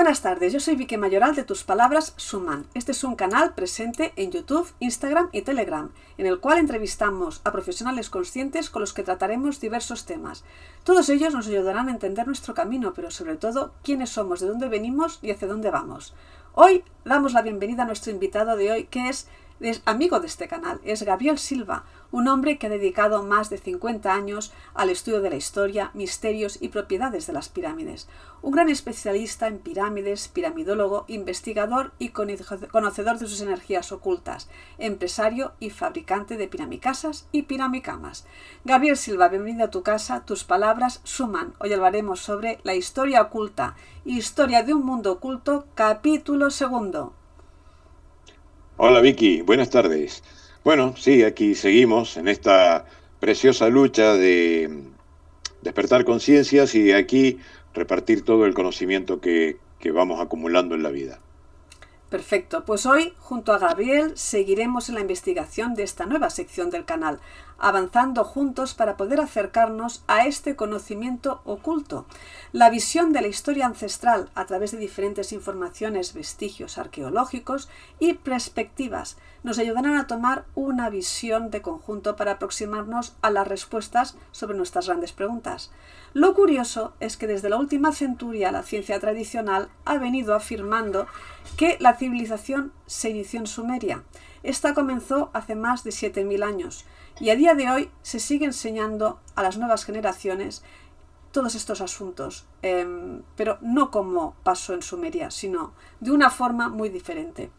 Buenas tardes, yo soy Vicky Mayoral de Tus Palabras Suman. Este es un canal presente en YouTube, Instagram y Telegram, en el cual entrevistamos a profesionales conscientes con los que trataremos diversos temas. Todos ellos nos ayudarán a entender nuestro camino, pero sobre todo quiénes somos, de dónde venimos y hacia dónde vamos. Hoy damos la bienvenida a nuestro invitado de hoy, que es amigo de este canal, es Gabriel Silva, un hombre que ha dedicado más de 50 años al estudio de la historia, misterios y propiedades de las pirámides. Un gran especialista en pirámides, piramidólogo, investigador y conocedor de sus energías ocultas, empresario y fabricante de piramicasas y piramicamas. Gabriel Silva, bienvenido a tu casa, Tus Palabras Suman. Hoy hablaremos sobre la historia oculta, historia de un mundo oculto, capítulo 2. Hola Vicky, buenas tardes. Bueno, sí, aquí seguimos en esta preciosa lucha de despertar conciencias y de aquí repartir todo el conocimiento que vamos acumulando en la vida. Perfecto, pues hoy junto a Gabriel seguiremos en la investigación de esta nueva sección del canal, avanzando juntos para poder acercarnos a este conocimiento oculto. La visión de la historia ancestral a través de diferentes informaciones, vestigios arqueológicos y perspectivas nos ayudarán a tomar una visión de conjunto para aproximarnos a las respuestas sobre nuestras grandes preguntas. Lo curioso es que desde la última centuria la ciencia tradicional ha venido afirmando que la civilización se inició en Sumeria. Esta comenzó hace más de 7000 años y a día de hoy se sigue enseñando a las nuevas generaciones todos estos asuntos, pero no como pasó en Sumeria, sino de una forma muy diferente.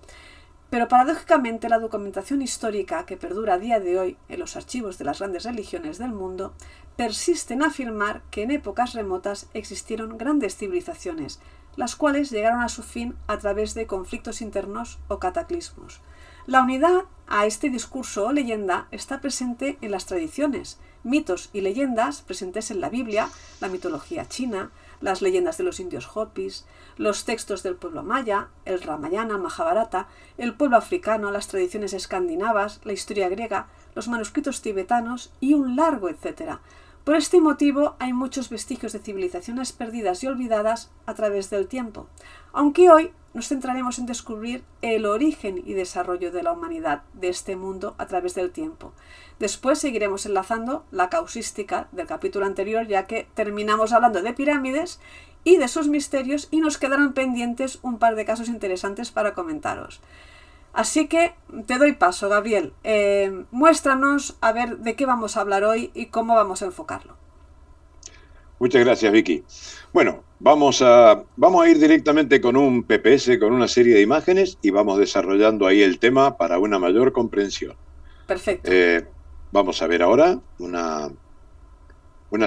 Pero paradójicamente la documentación histórica que perdura a día de hoy en los archivos de las grandes religiones del mundo persiste en afirmar que en épocas remotas existieron grandes civilizaciones, las cuales llegaron a su fin a través de conflictos internos o cataclismos. La unidad a este discurso o leyenda está presente en las tradiciones, mitos y leyendas presentes en la Biblia, la mitología china, las leyendas de los indios Hopis, los textos del pueblo maya, el Ramayana, Mahabharata, el pueblo africano, las tradiciones escandinavas, la historia griega, los manuscritos tibetanos y un largo etcétera. Por este motivo hay muchos vestigios de civilizaciones perdidas y olvidadas a través del tiempo, aunque hoy nos centraremos en descubrir el origen y desarrollo de la humanidad de este mundo a través del tiempo. Después seguiremos enlazando la causística del capítulo anterior, ya que terminamos hablando de pirámides y de sus misterios y nos quedaron pendientes un par de casos interesantes para comentaros. Así que te doy paso, Gabriel. Muéstranos a ver de qué vamos a hablar hoy y cómo vamos a enfocarlo. Muchas gracias, Vicky. Bueno, vamos a ir directamente con un PPS, con una serie de imágenes y vamos desarrollando ahí el tema para una mayor comprensión. Perfecto. Vamos a ver ahora una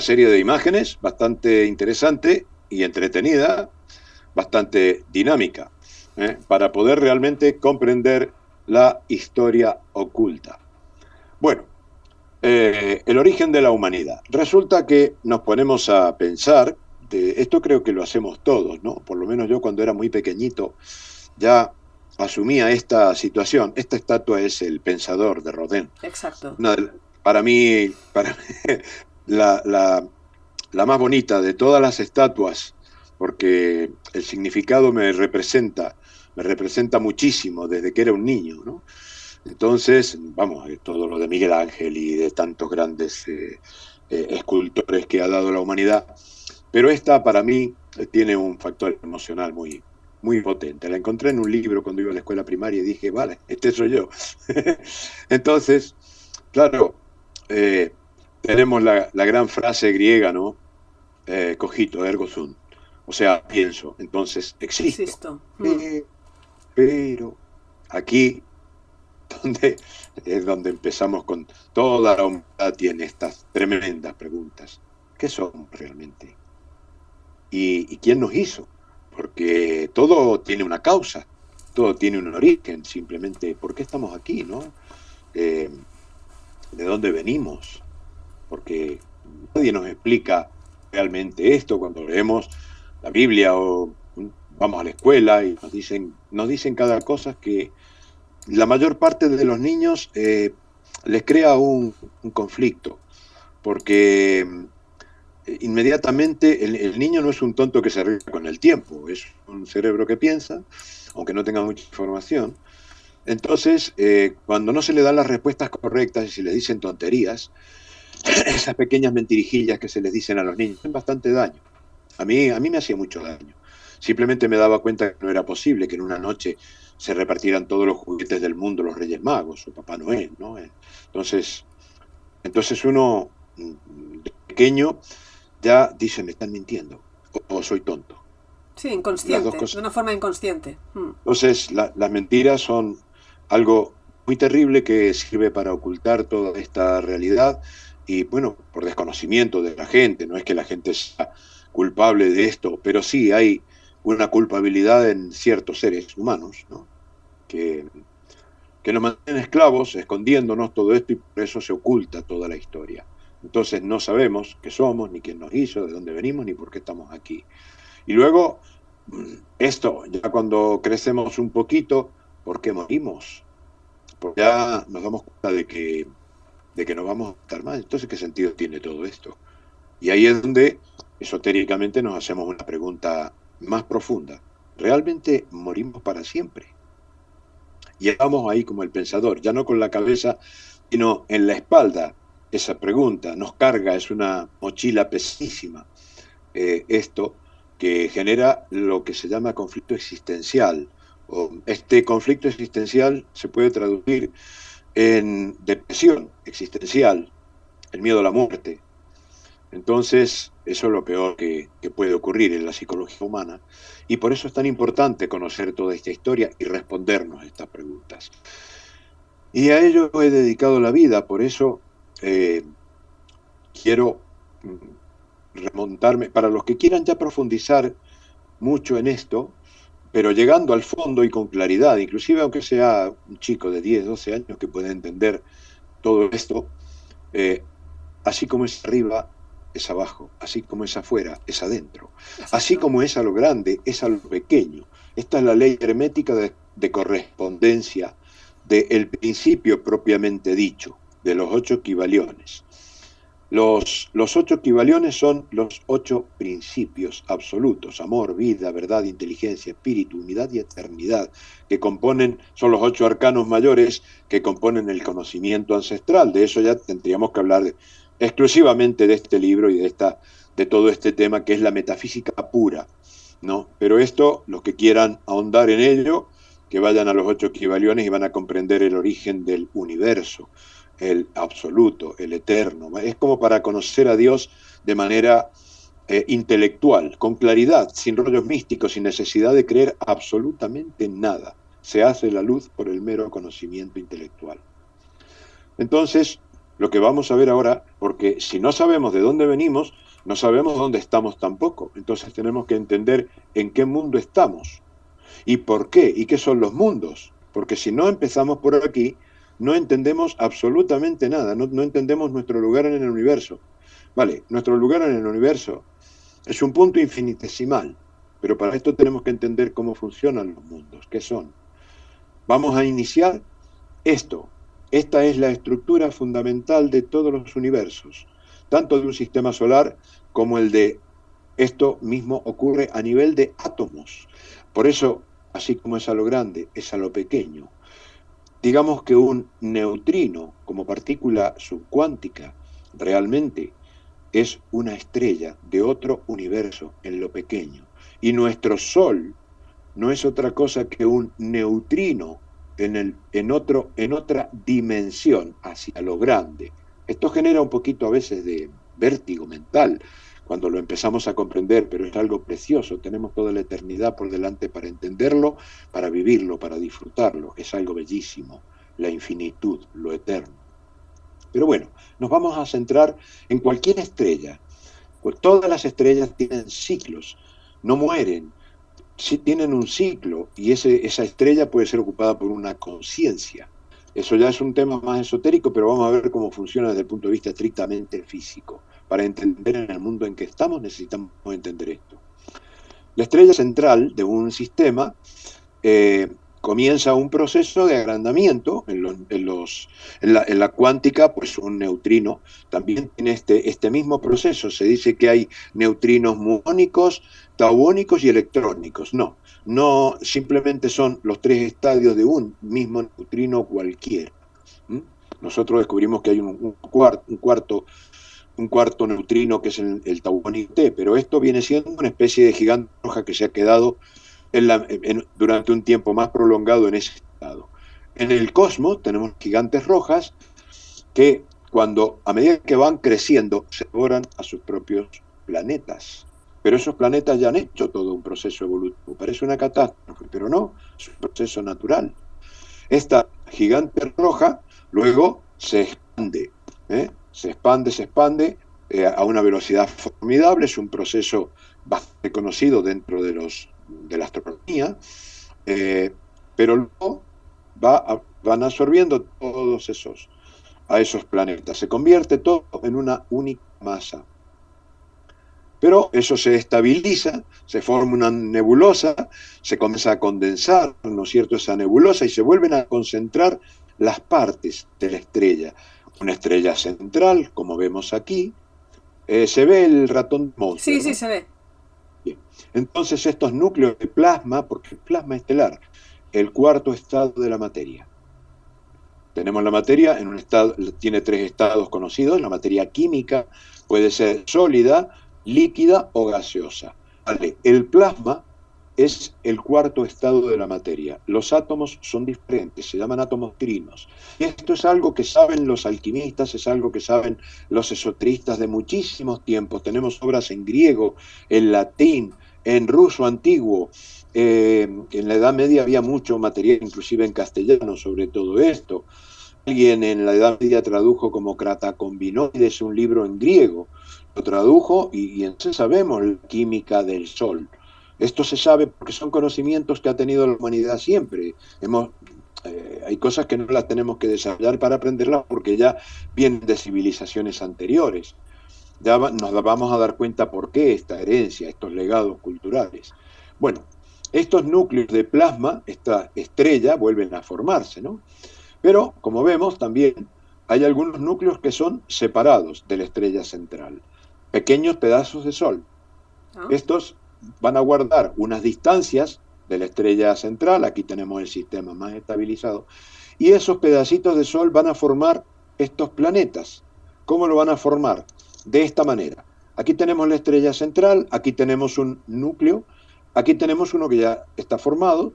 serie de imágenes bastante interesante y entretenida, bastante dinámica, para poder realmente comprender la historia oculta. Bueno, el origen de la humanidad. Resulta que nos ponemos a pensar, esto creo que lo hacemos todos, ¿no? Por lo menos yo cuando era muy pequeñito ya asumía esta situación. Esta estatua es el Pensador de Rodin. Exacto. Para mí la más bonita de todas las estatuas, porque el significado me representa muchísimo desde que era un niño, ¿no? Entonces, vamos, todo lo de Miguel Ángel y de tantos grandes escultores que ha dado la humanidad, pero esta para mí tiene un factor emocional muy, muy potente. La encontré en un libro cuando iba a la escuela primaria y dije, vale, este soy yo. Entonces, claro, tenemos la gran frase griega, ¿no? Cogito, ergo sum. O sea, pienso, entonces existo. Pero aquí es donde empezamos con toda la humanidad, tiene estas tremendas preguntas. ¿Qué somos realmente? ¿Y quién nos hizo? Porque todo tiene una causa, todo tiene un origen, simplemente, ¿por qué estamos aquí, no? ¿De dónde venimos? Porque nadie nos explica realmente esto cuando leemos la Biblia o vamos a la escuela y nos dicen cada cosa que la mayor parte de los niños les crea un conflicto, porque inmediatamente el niño no es un tonto que se ríe con el tiempo, es un cerebro que piensa, aunque no tenga mucha información. Entonces, cuando no se le dan las respuestas correctas y se les dicen tonterías, esas pequeñas mentirijillas que se les dicen a los niños hacen bastante daño. A mí me hacía mucho daño. Simplemente me daba cuenta que no era posible que en una noche se repartieran todos los juguetes del mundo, los Reyes Magos o Papá Noel, ¿no? Entonces, entonces uno de pequeño ya dice, me están mintiendo o soy tonto. Sí, Las dos inconsciente, de cosas. una forma inconsciente. Entonces, las mentiras son algo muy terrible que sirve para ocultar toda esta realidad y, bueno, por desconocimiento de la gente, no es que la gente sea culpable de esto, pero sí hay una culpabilidad en ciertos seres humanos, ¿no? que, que nos mantienen esclavos, escondiéndonos todo esto y por eso se oculta toda la historia. Entonces no sabemos qué somos, ni quién nos hizo, de dónde venimos, ni por qué estamos aquí. Y luego, esto, ya cuando crecemos un poquito, ¿por qué morimos? Porque ya nos damos cuenta de que nos vamos a estar mal. Entonces, ¿qué sentido tiene todo esto? Y ahí es donde esotéricamente nos hacemos una pregunta más profunda. ¿Realmente morimos para siempre? Y vamos ahí como el pensador, ya no con la cabeza, sino en la espalda. Esa pregunta nos carga, es una mochila pesísima. Esto que genera lo que se llama conflicto existencial. Este conflicto existencial se puede traducir en depresión existencial, el miedo a la muerte. Entonces, eso es lo peor que puede ocurrir en la psicología humana. Y por eso es tan importante conocer toda esta historia y respondernos estas preguntas. Y a ello he dedicado la vida, por eso eh, quiero remontarme, para los que quieran ya profundizar mucho en esto, pero llegando al fondo y con claridad, inclusive aunque sea un chico de 10, 12 años que puede entender todo esto, eh, así como es arriba, es abajo, así como es afuera, es adentro, así Exacto. como es a lo grande, es a lo pequeño. Esta es la ley hermética de correspondencia del principio propiamente dicho, de los 8 equivaliones. Los 8 equivaliones son los 8 principios absolutos: amor, vida, verdad, inteligencia, espíritu, unidad y eternidad, que componen, son los 8 arcanos mayores que componen el conocimiento ancestral. De eso ya tendríamos que hablar exclusivamente de este libro y de todo este tema que es la metafísica pura, ¿no? Pero esto, los que quieran ahondar en ello, que vayan a los 8 equivaliones y van a comprender el origen del universo, el absoluto, el eterno. Es como para conocer a Dios de manera intelectual, con claridad, sin rollos místicos, sin necesidad de creer absolutamente nada. Se hace la luz por el mero conocimiento intelectual. Entonces, lo que vamos a ver ahora, porque si no sabemos de dónde venimos, no sabemos dónde estamos tampoco. Entonces tenemos que entender en qué mundo estamos y por qué y qué son los mundos. Porque si no empezamos por aquí, no entendemos absolutamente nada, no entendemos nuestro lugar en el universo. Vale, nuestro lugar en el universo es un punto infinitesimal, pero para esto tenemos que entender cómo funcionan los mundos, qué son. Vamos a iniciar esto. Esta es la estructura fundamental de todos los universos, tanto de un sistema solar como el de esto mismo ocurre a nivel de átomos. Por eso, así como es a lo grande, es a lo pequeño. Digamos que un neutrino como partícula subcuántica realmente es una estrella de otro universo en lo pequeño. Y nuestro Sol no es otra cosa que un neutrino en otra dimensión, hacia lo grande. Esto genera un poquito a veces de vértigo mental cuando lo empezamos a comprender, pero es algo precioso. Tenemos toda la eternidad por delante para entenderlo, para vivirlo, para disfrutarlo. Es algo bellísimo, la infinitud, lo eterno. Pero bueno, nos vamos a centrar en cualquier estrella. Pues todas las estrellas tienen ciclos, no mueren, sí tienen un ciclo y esa estrella puede ser ocupada por una conciencia. Eso ya es un tema más esotérico, pero vamos a ver cómo funciona desde el punto de vista estrictamente físico. Para entender en el mundo en que estamos necesitamos entender esto. La estrella central de un sistema comienza un proceso de agrandamiento en la cuántica, pues un neutrino también tiene este mismo proceso. Se dice que hay neutrinos muónicos, tauónicos y electrónicos. No simplemente son los tres estadios de un mismo neutrino cualquiera. Nosotros descubrimos que hay un cuarto neutrino que es el tauónico T, pero esto viene siendo una especie de gigante roja que se ha quedado durante un tiempo más prolongado en ese estado. En el cosmos tenemos gigantes rojas que a medida que van creciendo se devoran a sus propios planetas. Pero esos planetas ya han hecho todo un proceso evolutivo. Parece una catástrofe, pero no, es un proceso natural. Esta gigante roja luego se expande, se expande a una velocidad formidable. Es un proceso bastante conocido dentro de la astronomía, pero luego van absorbiendo a esos planetas. Se convierte todo en una única masa. Pero eso se estabiliza, se forma una nebulosa, se comienza a condensar, ¿no es cierto?, esa nebulosa, y se vuelven a concentrar las partes de la estrella. Una estrella central, como vemos aquí. Se ve el ratón Mohs, sí, ¿verdad? Sí, se ve. Bien. Entonces estos núcleos de plasma, porque el plasma estelar, el cuarto estado de la materia. Tenemos la materia en un estado, tiene tres estados conocidos. La materia química puede ser sólida, líquida o gaseosa. Vale. El plasma es el cuarto estado de la materia. Los átomos son diferentes, se llaman átomos trinos. Y esto es algo que saben los alquimistas, es algo que saben los esoteristas de muchísimos tiempos. Tenemos obras en griego, en latín, en ruso antiguo. En la Edad Media había mucho material, inclusive en castellano, sobre todo esto. Alguien en la Edad Media tradujo como Cratacombinoides un libro en griego. Lo tradujo y entonces sabemos la química del Sol. Esto se sabe porque son conocimientos que ha tenido la humanidad siempre. Hay cosas que no las tenemos que desarrollar para aprenderlas porque ya vienen de civilizaciones anteriores. Ya nos vamos a dar cuenta por qué esta herencia, estos legados culturales. Bueno, estos núcleos de plasma, esta estrella, vuelven a formarse, ¿no? Pero, como vemos, también hay algunos núcleos que son separados de la estrella central. Pequeños pedazos de Sol. Estos van a guardar unas distancias de la estrella central. Aquí tenemos el sistema más estabilizado. Y esos pedacitos de Sol van a formar estos planetas. ¿Cómo lo van a formar? De esta manera. Aquí tenemos la estrella central, aquí tenemos un núcleo, aquí tenemos uno que ya está formado,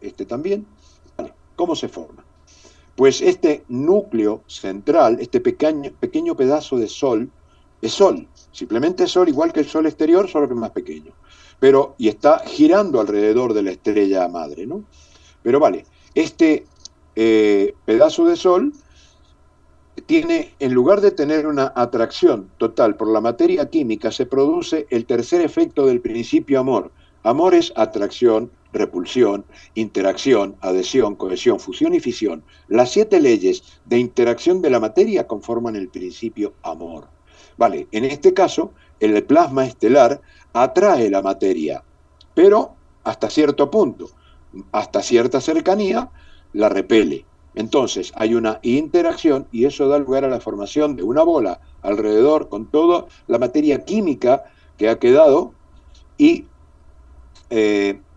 este también. Vale. ¿Cómo se forma? Pues este núcleo central, este pequeño pedazo de Sol, es Sol, simplemente es Sol, igual que el Sol exterior, solo que más pequeño. Y está girando alrededor de la estrella madre, ¿no? Pero vale, este pedazo de Sol tiene, en lugar de tener una atracción total por la materia química, se produce el tercer efecto del principio amor. Amor es atracción, repulsión, interacción, adhesión, cohesión, fusión y fisión. Las 7 leyes de interacción de la materia conforman el principio amor. Vale, en este caso, el plasma estelar atrae la materia, pero hasta cierto punto, hasta cierta cercanía, la repele. Entonces hay una interacción y eso da lugar a la formación de una bola alrededor con toda la materia química que ha quedado y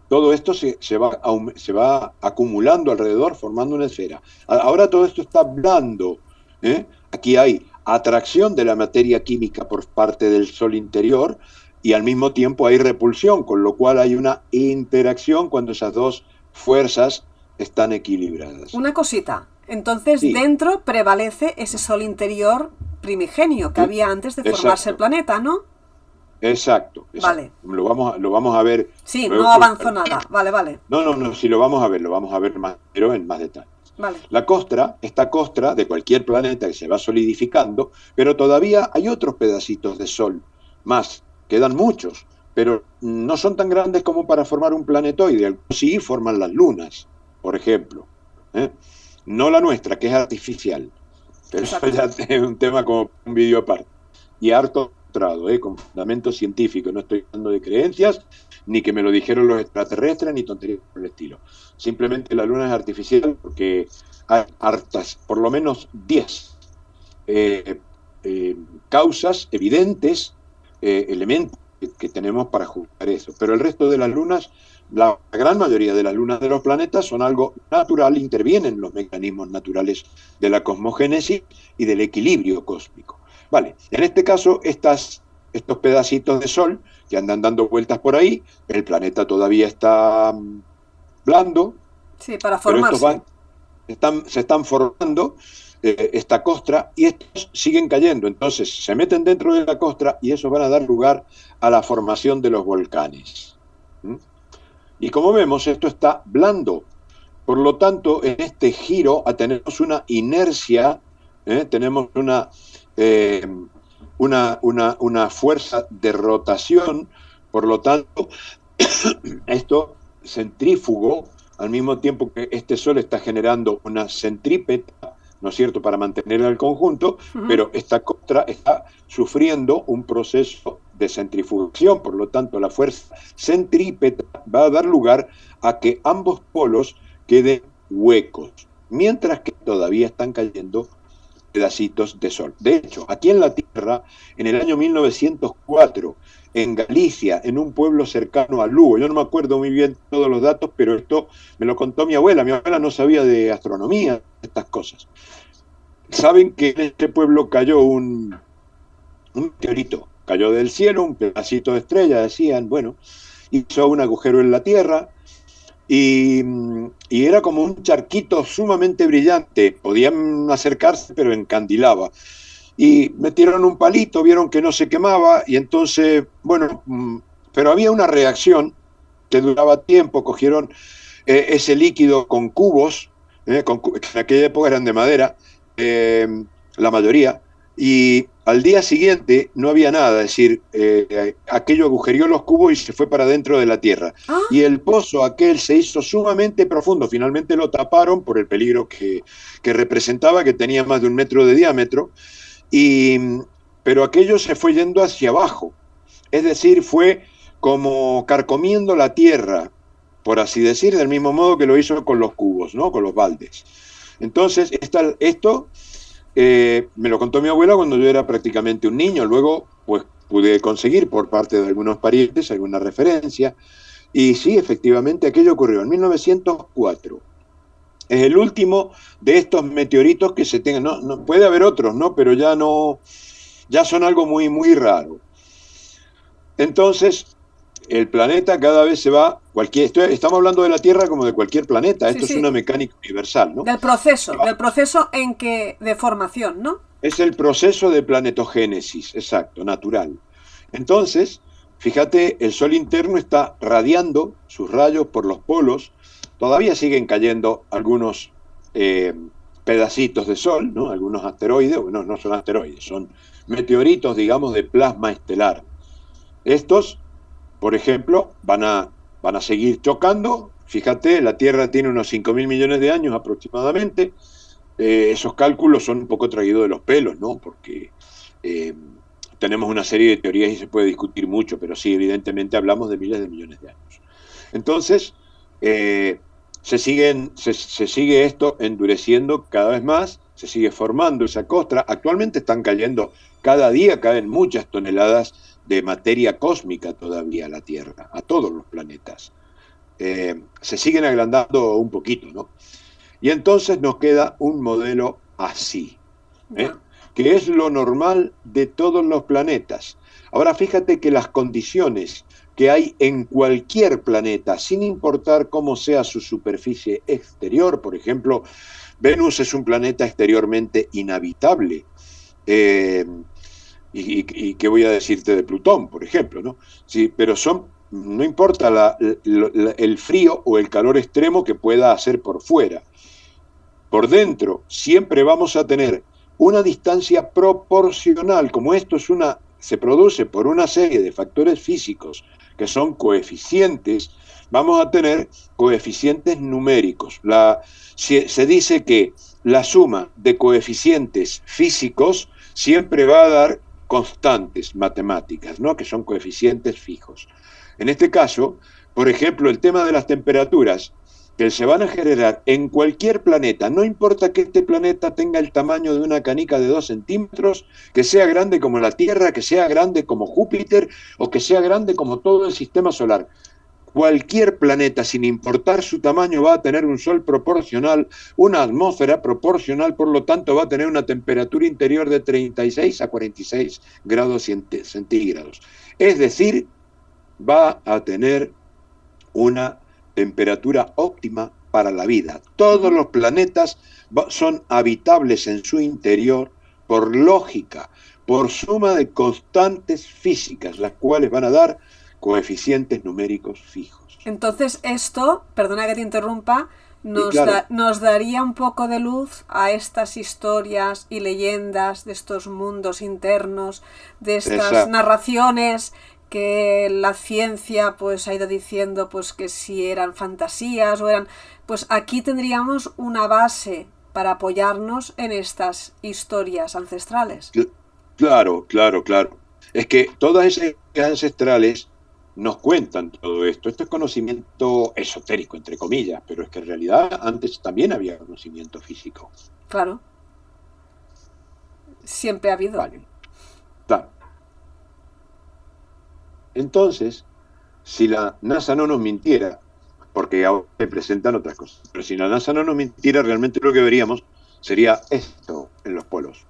todo esto se va acumulando alrededor formando una esfera. Ahora todo esto está blando. Aquí hay atracción de la materia química por parte del Sol interior y al mismo tiempo hay repulsión, con lo cual hay una interacción cuando esas dos fuerzas están equilibradas. Una cosita, entonces sí. Dentro prevalece ese Sol interior primigenio que había antes de formarse el planeta, ¿no? Exacto. Vale. Lo vamos a ver. Sí, no avanzó nada. Vale. No, sí lo vamos a ver más, pero en más detalle. Vale. Esta costra de cualquier planeta que se va solidificando, pero todavía hay otros pedacitos de Sol, más, quedan muchos, pero no son tan grandes como para formar un planetoide. Sí forman las lunas, por ejemplo. No la nuestra, que es artificial. Pero exacto. Eso ya es un tema como un vídeo aparte. Y harto demostrado, con fundamento científico. No estoy hablando de creencias, ni que me lo dijeron los extraterrestres, ni tonterías por el estilo. Simplemente la Luna es artificial porque hay hartas, por lo menos 10 causas evidentes, elementos que tenemos para juzgar eso. Pero el resto de las lunas, la gran mayoría de las lunas de los planetas son algo natural, intervienen los mecanismos naturales de la cosmogénesis y del equilibrio cósmico. Vale, en este caso, estos pedacitos de Sol que andan dando vueltas por ahí, el planeta todavía está blando, sí, para formarse. Pero se están formando esta costra y estos siguen cayendo. Entonces se meten dentro de la costra y eso van a dar lugar a la formación de los volcanes. Y como vemos, esto está blando. Por lo tanto, en este giro tenemos una inercia, tenemos una fuerza de rotación. Por lo tanto, esto centrífugo, al mismo tiempo que este Sol está generando una centrípeta, ¿no es cierto?, para mantener el conjunto, pero esta costra está sufriendo un proceso de centrifugación. Por lo tanto, la fuerza centrípeta va a dar lugar a que ambos polos queden huecos, mientras que todavía están cayendo pedacitos de Sol. De hecho, aquí en la Tierra, en el año 1904, en Galicia, en un pueblo cercano a Lugo, yo no me acuerdo muy bien todos los datos, pero esto me lo contó mi abuela no sabía de astronomía, estas cosas. Saben que en este pueblo cayó un meteorito, cayó del cielo, un pedacito de estrella, decían, bueno, hizo un agujero en la Tierra, y era como un charquito sumamente brillante, podían acercarse pero encandilaba, y metieron un palito, vieron que no se quemaba y entonces, bueno, pero había una reacción que duraba tiempo, cogieron ese líquido con cubos, que en aquella época eran de madera, la mayoría, y al día siguiente no había nada, es decir, aquello agujerió los cubos y se fue para dentro de la Tierra. Y el pozo aquel se hizo sumamente profundo, finalmente lo taparon por el peligro que representaba, que tenía más de 1 metro de diámetro, pero aquello se fue yendo hacia abajo, es decir, fue como carcomiendo la Tierra, por así decir, del mismo modo que lo hizo con los cubos, ¿no?, con los baldes. Entonces, esto me lo contó mi abuela cuando yo era prácticamente un niño. Luego, pues, pude conseguir por parte de algunos parientes alguna referencia. Y sí, efectivamente, aquello ocurrió en 1904. Es el último de estos meteoritos que se tengan. No, puede haber otros, ¿no? Pero ya son algo muy, muy raro. Entonces, el planeta cada vez se va, estamos hablando de la Tierra como de cualquier planeta, esto es una mecánica universal, ¿no? Del proceso de formación, ¿no? Es el proceso de planetogénesis, exacto, natural. Entonces, fíjate, el Sol interno está radiando sus rayos por los polos, todavía siguen cayendo algunos pedacitos de Sol, ¿no?, algunos asteroides, bueno, no son asteroides, son meteoritos, digamos, de plasma estelar. Estos, por ejemplo, van a seguir chocando. Fíjate, la Tierra tiene unos 5.000 millones de años aproximadamente. Esos cálculos son un poco traídos de los pelos, ¿no? Porque tenemos una serie de teorías y se puede discutir mucho, pero sí, evidentemente hablamos de miles de millones de años. Entonces, se sigue esto endureciendo cada vez más, se sigue formando esa costra. Actualmente están cayendo, cada día caen muchas toneladas de materia cósmica todavía a la Tierra, a todos los planetas. Se siguen agrandando un poquito, ¿no? Y entonces nos queda un modelo así, que es lo normal de todos los planetas. Ahora fíjate que las condiciones que hay en cualquier planeta, sin importar cómo sea su superficie exterior, por ejemplo, Venus es un planeta exteriormente inhabitable, y qué voy a decirte de Plutón, por ejemplo, ¿no? Sí, pero no importa el frío o el calor extremo que pueda hacer por fuera. Por dentro siempre vamos a tener una distancia proporcional, como esto se produce por una serie de factores físicos que son coeficientes, vamos a tener coeficientes numéricos. Se dice que la suma de coeficientes físicos siempre va a dar constantes matemáticas, ¿no? Que son coeficientes fijos. En este caso, por ejemplo, el tema de las temperaturas que se van a generar en cualquier planeta, no importa que este planeta tenga el tamaño de una canica de 2 centímetros, que sea grande como la Tierra, que sea grande como Júpiter o que sea grande como todo el sistema solar. Cualquier planeta, sin importar su tamaño, va a tener un sol proporcional, una atmósfera proporcional, por lo tanto va a tener una temperatura interior de 36 a 46 grados centígrados. Es decir, va a tener una temperatura óptima para la vida. Todos los planetas son habitables en su interior por lógica, por suma de constantes físicas, las cuales van a dar coeficientes numéricos fijos. Entonces esto, perdona que te interrumpa, nos daría un poco de luz a estas historias y leyendas de estos mundos internos, de estas narraciones que la ciencia pues ha ido diciendo pues que si eran fantasías o eran... Pues aquí tendríamos una base para apoyarnos en estas historias ancestrales. Claro. Es que todas esas ancestrales nos cuentan todo esto. Esto es conocimiento esotérico, entre comillas, pero es que en realidad antes también había conocimiento físico. Claro. Siempre ha habido. Vale. Claro. Entonces, si la NASA no nos mintiera, porque ahora se presentan otras cosas, pero si la NASA no nos mintiera, realmente lo que veríamos sería esto en los polos.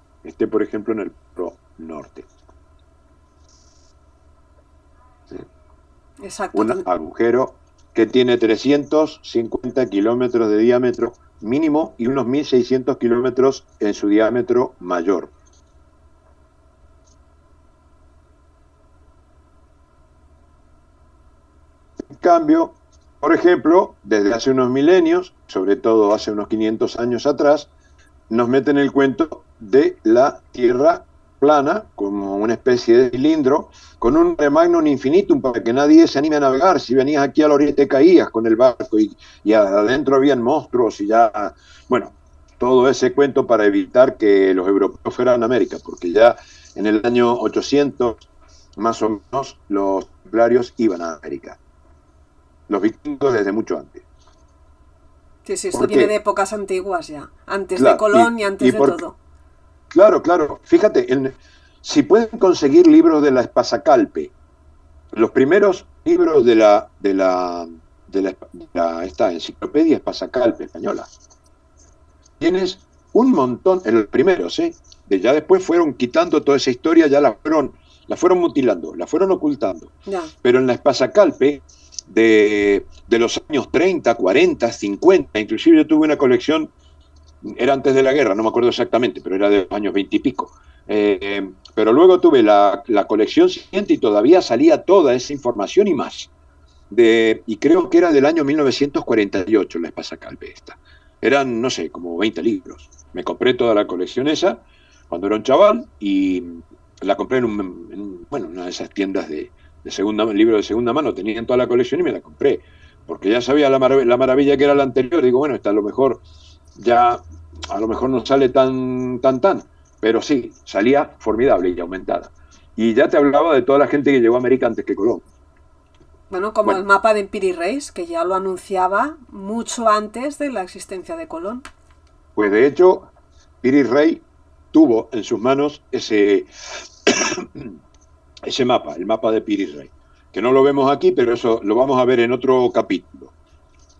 Por ejemplo, en el polo norte. ¿Sí? Exacto. Un agujero que tiene 350 kilómetros de diámetro mínimo y unos 1.600 kilómetros en su diámetro mayor. En cambio, por ejemplo, desde hace unos milenios, sobre todo hace unos 500 años atrás, nos meten el cuento de la Tierra plana, como una especie de cilindro, con un magnum infinitum para que nadie se anime a navegar. Si venías aquí a la orilla te caías con el barco y adentro habían monstruos y ya... Bueno, todo ese cuento para evitar que los europeos fueran a América, porque ya en el año 800, más o menos, los templarios iban a América. Los vikingos desde mucho antes. Sí, esto viene de épocas antiguas ya, antes de Colón y antes de todo. Claro. Fíjate, si pueden conseguir libros de la Espasacalpe, los primeros libros de esta enciclopedia Espasacalpe española, tienes un montón, en los primeros, ya después fueron quitando toda esa historia, ya la fueron mutilando, la fueron ocultando. Ya. Pero en la Espasacalpe de los años 30, 40, 50, inclusive yo tuve una colección, era antes de la guerra, no me acuerdo exactamente, pero era de los años 20 y pico. Pero luego tuve la colección siguiente y todavía salía toda esa información y más. Y creo que era del año 1948 la Espasacalpe esta. Eran, no sé, como 20 libros. Me compré toda la colección esa cuando era un chaval y la compré en una de esas tiendas de libro de segunda mano. Tenían toda la colección y me la compré. Porque ya sabía la maravilla que era la anterior. Digo, bueno, esta a lo mejor no sale tan, pero sí, salía formidable y aumentada. Y ya te hablaba de toda la gente que llegó a América antes que Colón. Bueno, como el mapa de Piri Reis, que ya lo anunciaba mucho antes de la existencia de Colón. Pues de hecho, Piri Reis tuvo en sus manos ese mapa, el mapa de Piri Reis, que no lo vemos aquí, pero eso lo vamos a ver en otro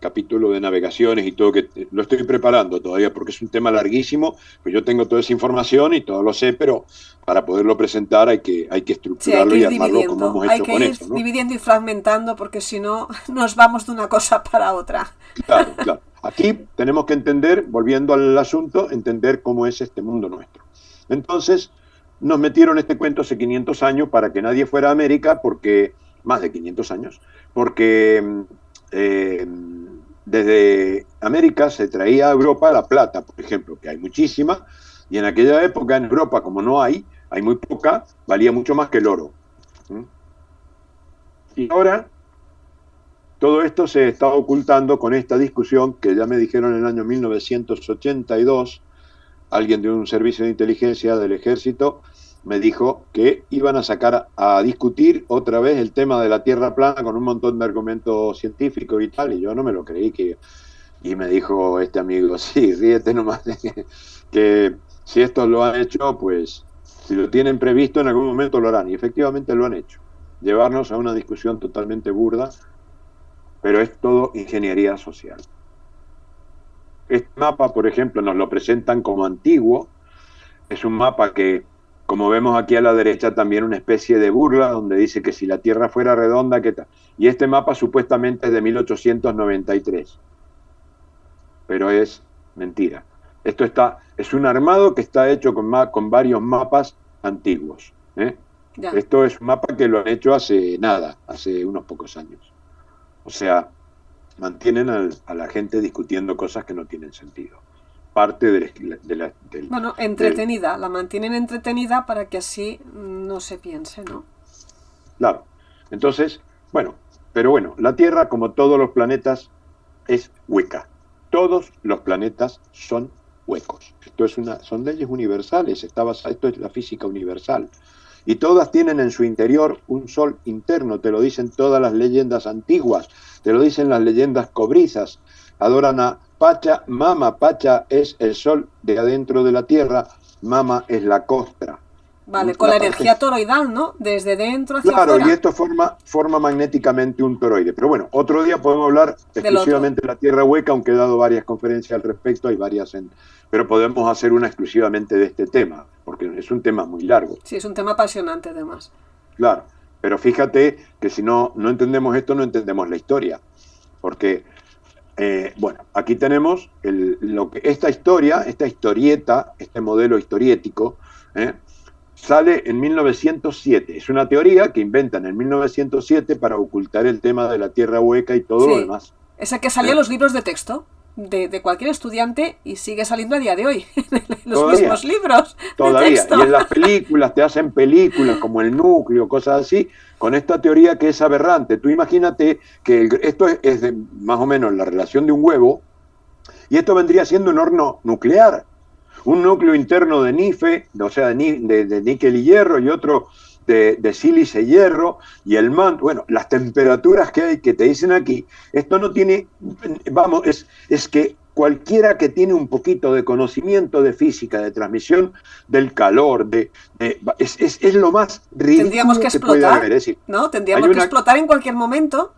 capítulo de navegaciones y todo, que lo estoy preparando todavía porque es un tema larguísimo, pues yo tengo toda esa información y todo lo sé, pero para poderlo presentar hay que estructurarlo y armarlo como hemos hecho con esto, ¿no? Dividiendo y fragmentando, porque si no nos vamos de una cosa para otra. Claro. Aquí tenemos que entender, volviendo al asunto, entender cómo es este mundo nuestro. Entonces, nos metieron este cuento hace 500 años para que nadie fuera a América, porque más de 500 años, porque desde América se traía a Europa la plata, por ejemplo, que hay muchísima, y en aquella época en Europa, como no hay muy poca, valía mucho más que el oro. Y ahora todo esto se está ocultando con esta discusión que ya me dijeron en el año 1982, alguien de un servicio de inteligencia del ejército, me dijo que iban a sacar a discutir otra vez el tema de la Tierra plana con un montón de argumentos científicos y tal, y yo no me lo creí. Y me dijo este amigo, sí, ríete nomás, que si esto lo han hecho, pues si lo tienen previsto en algún momento lo harán, y efectivamente lo han hecho. Llevarnos a una discusión totalmente burda, pero es todo ingeniería social. Este mapa, por ejemplo, nos lo presentan como antiguo. Es un mapa que, como vemos aquí a la derecha, también una especie de burla, donde dice que si la Tierra fuera redonda, ¿qué tal? Y este mapa supuestamente es de 1893, pero es mentira. Es un armado que está hecho con varios mapas antiguos. Ya. Esto es un mapa que lo han hecho hace nada, hace unos pocos años. O sea, mantienen a la gente discutiendo cosas que no tienen sentido. Parte Bueno, entretenida, la mantienen entretenida para que así no se piense, ¿no? Claro. Entonces, bueno, pero bueno, la Tierra, como todos los planetas, es hueca. Todos los planetas son huecos. Son leyes universales, esto es la física universal. Y todas tienen en su interior un sol interno, te lo dicen todas las leyendas antiguas, te lo dicen las leyendas cobrizas. Adoran a Pacha, Mama. Pacha es el sol de adentro de la Tierra, Mama es la costra. Vale, con la energía toroidal, ¿no? Desde dentro hacia claro, afuera. Y esto forma magnéticamente un toroide. Pero bueno, otro día podemos hablar exclusivamente de la Tierra hueca, aunque he dado varias conferencias al respecto, hay varias pero podemos hacer una exclusivamente de este tema, porque es un tema muy largo. Sí, es un tema apasionante además. Claro, pero fíjate que si no entendemos esto, no entendemos la historia. Porque, bueno, aquí tenemos esta historieta, este modelo historiético, sale en 1907. Es una teoría que inventan en 1907 para ocultar el tema de la Tierra hueca y todo lo demás. Esa que salía en los libros de texto de cualquier estudiante y sigue saliendo a día de hoy. Los mismos libros de texto. Y en las películas, te hacen películas como El Núcleo, cosas así, con esta teoría que es aberrante. Tú imagínate que esto es más o menos la relación de un huevo, y esto vendría siendo un horno nuclear. Un núcleo interno de nife, o sea, de níquel y hierro, y otro de sílice y hierro, y el manto. Bueno, las temperaturas que hay, que te dicen aquí, esto no tiene, vamos, es que cualquiera que tiene un poquito de conocimiento de física, de transmisión del calor, es lo más ridículo tendríamos que explotar, puede haber. Es decir, ¿no? Tendríamos que explotar en cualquier momento.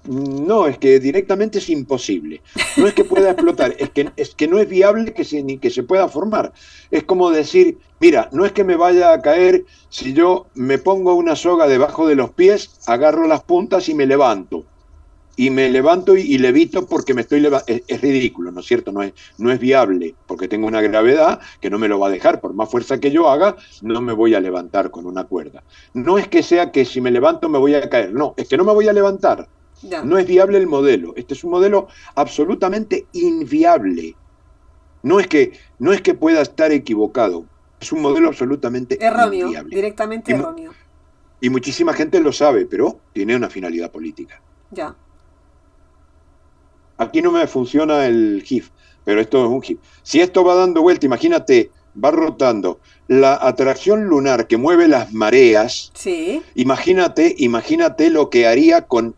No, es que directamente es imposible. No es que pueda explotar, es que no es viable ni que se pueda formar. Es como decir, mira, no es que me vaya a caer si yo me pongo una soga debajo de los pies, agarro las puntas y me levanto. Y levito porque me estoy levantando. Es ridículo, ¿no es cierto? No es viable, porque tengo una gravedad que no me lo va a dejar. Por más fuerza que yo haga, no me voy a levantar con una cuerda. No es que sea que si me levanto me voy a caer, no, es que no me voy a levantar. Ya. No es viable el modelo. Este es un modelo absolutamente inviable. No es que pueda estar equivocado. Es un modelo absolutamente erróneo, inviable. Directamente erróneo. Y muchísima gente lo sabe, pero tiene una finalidad política. Ya. Aquí no me funciona el GIF, pero esto es un GIF. Si esto va dando vuelta, imagínate, va rotando. La atracción lunar que mueve las mareas, sí. Imagínate lo que haría con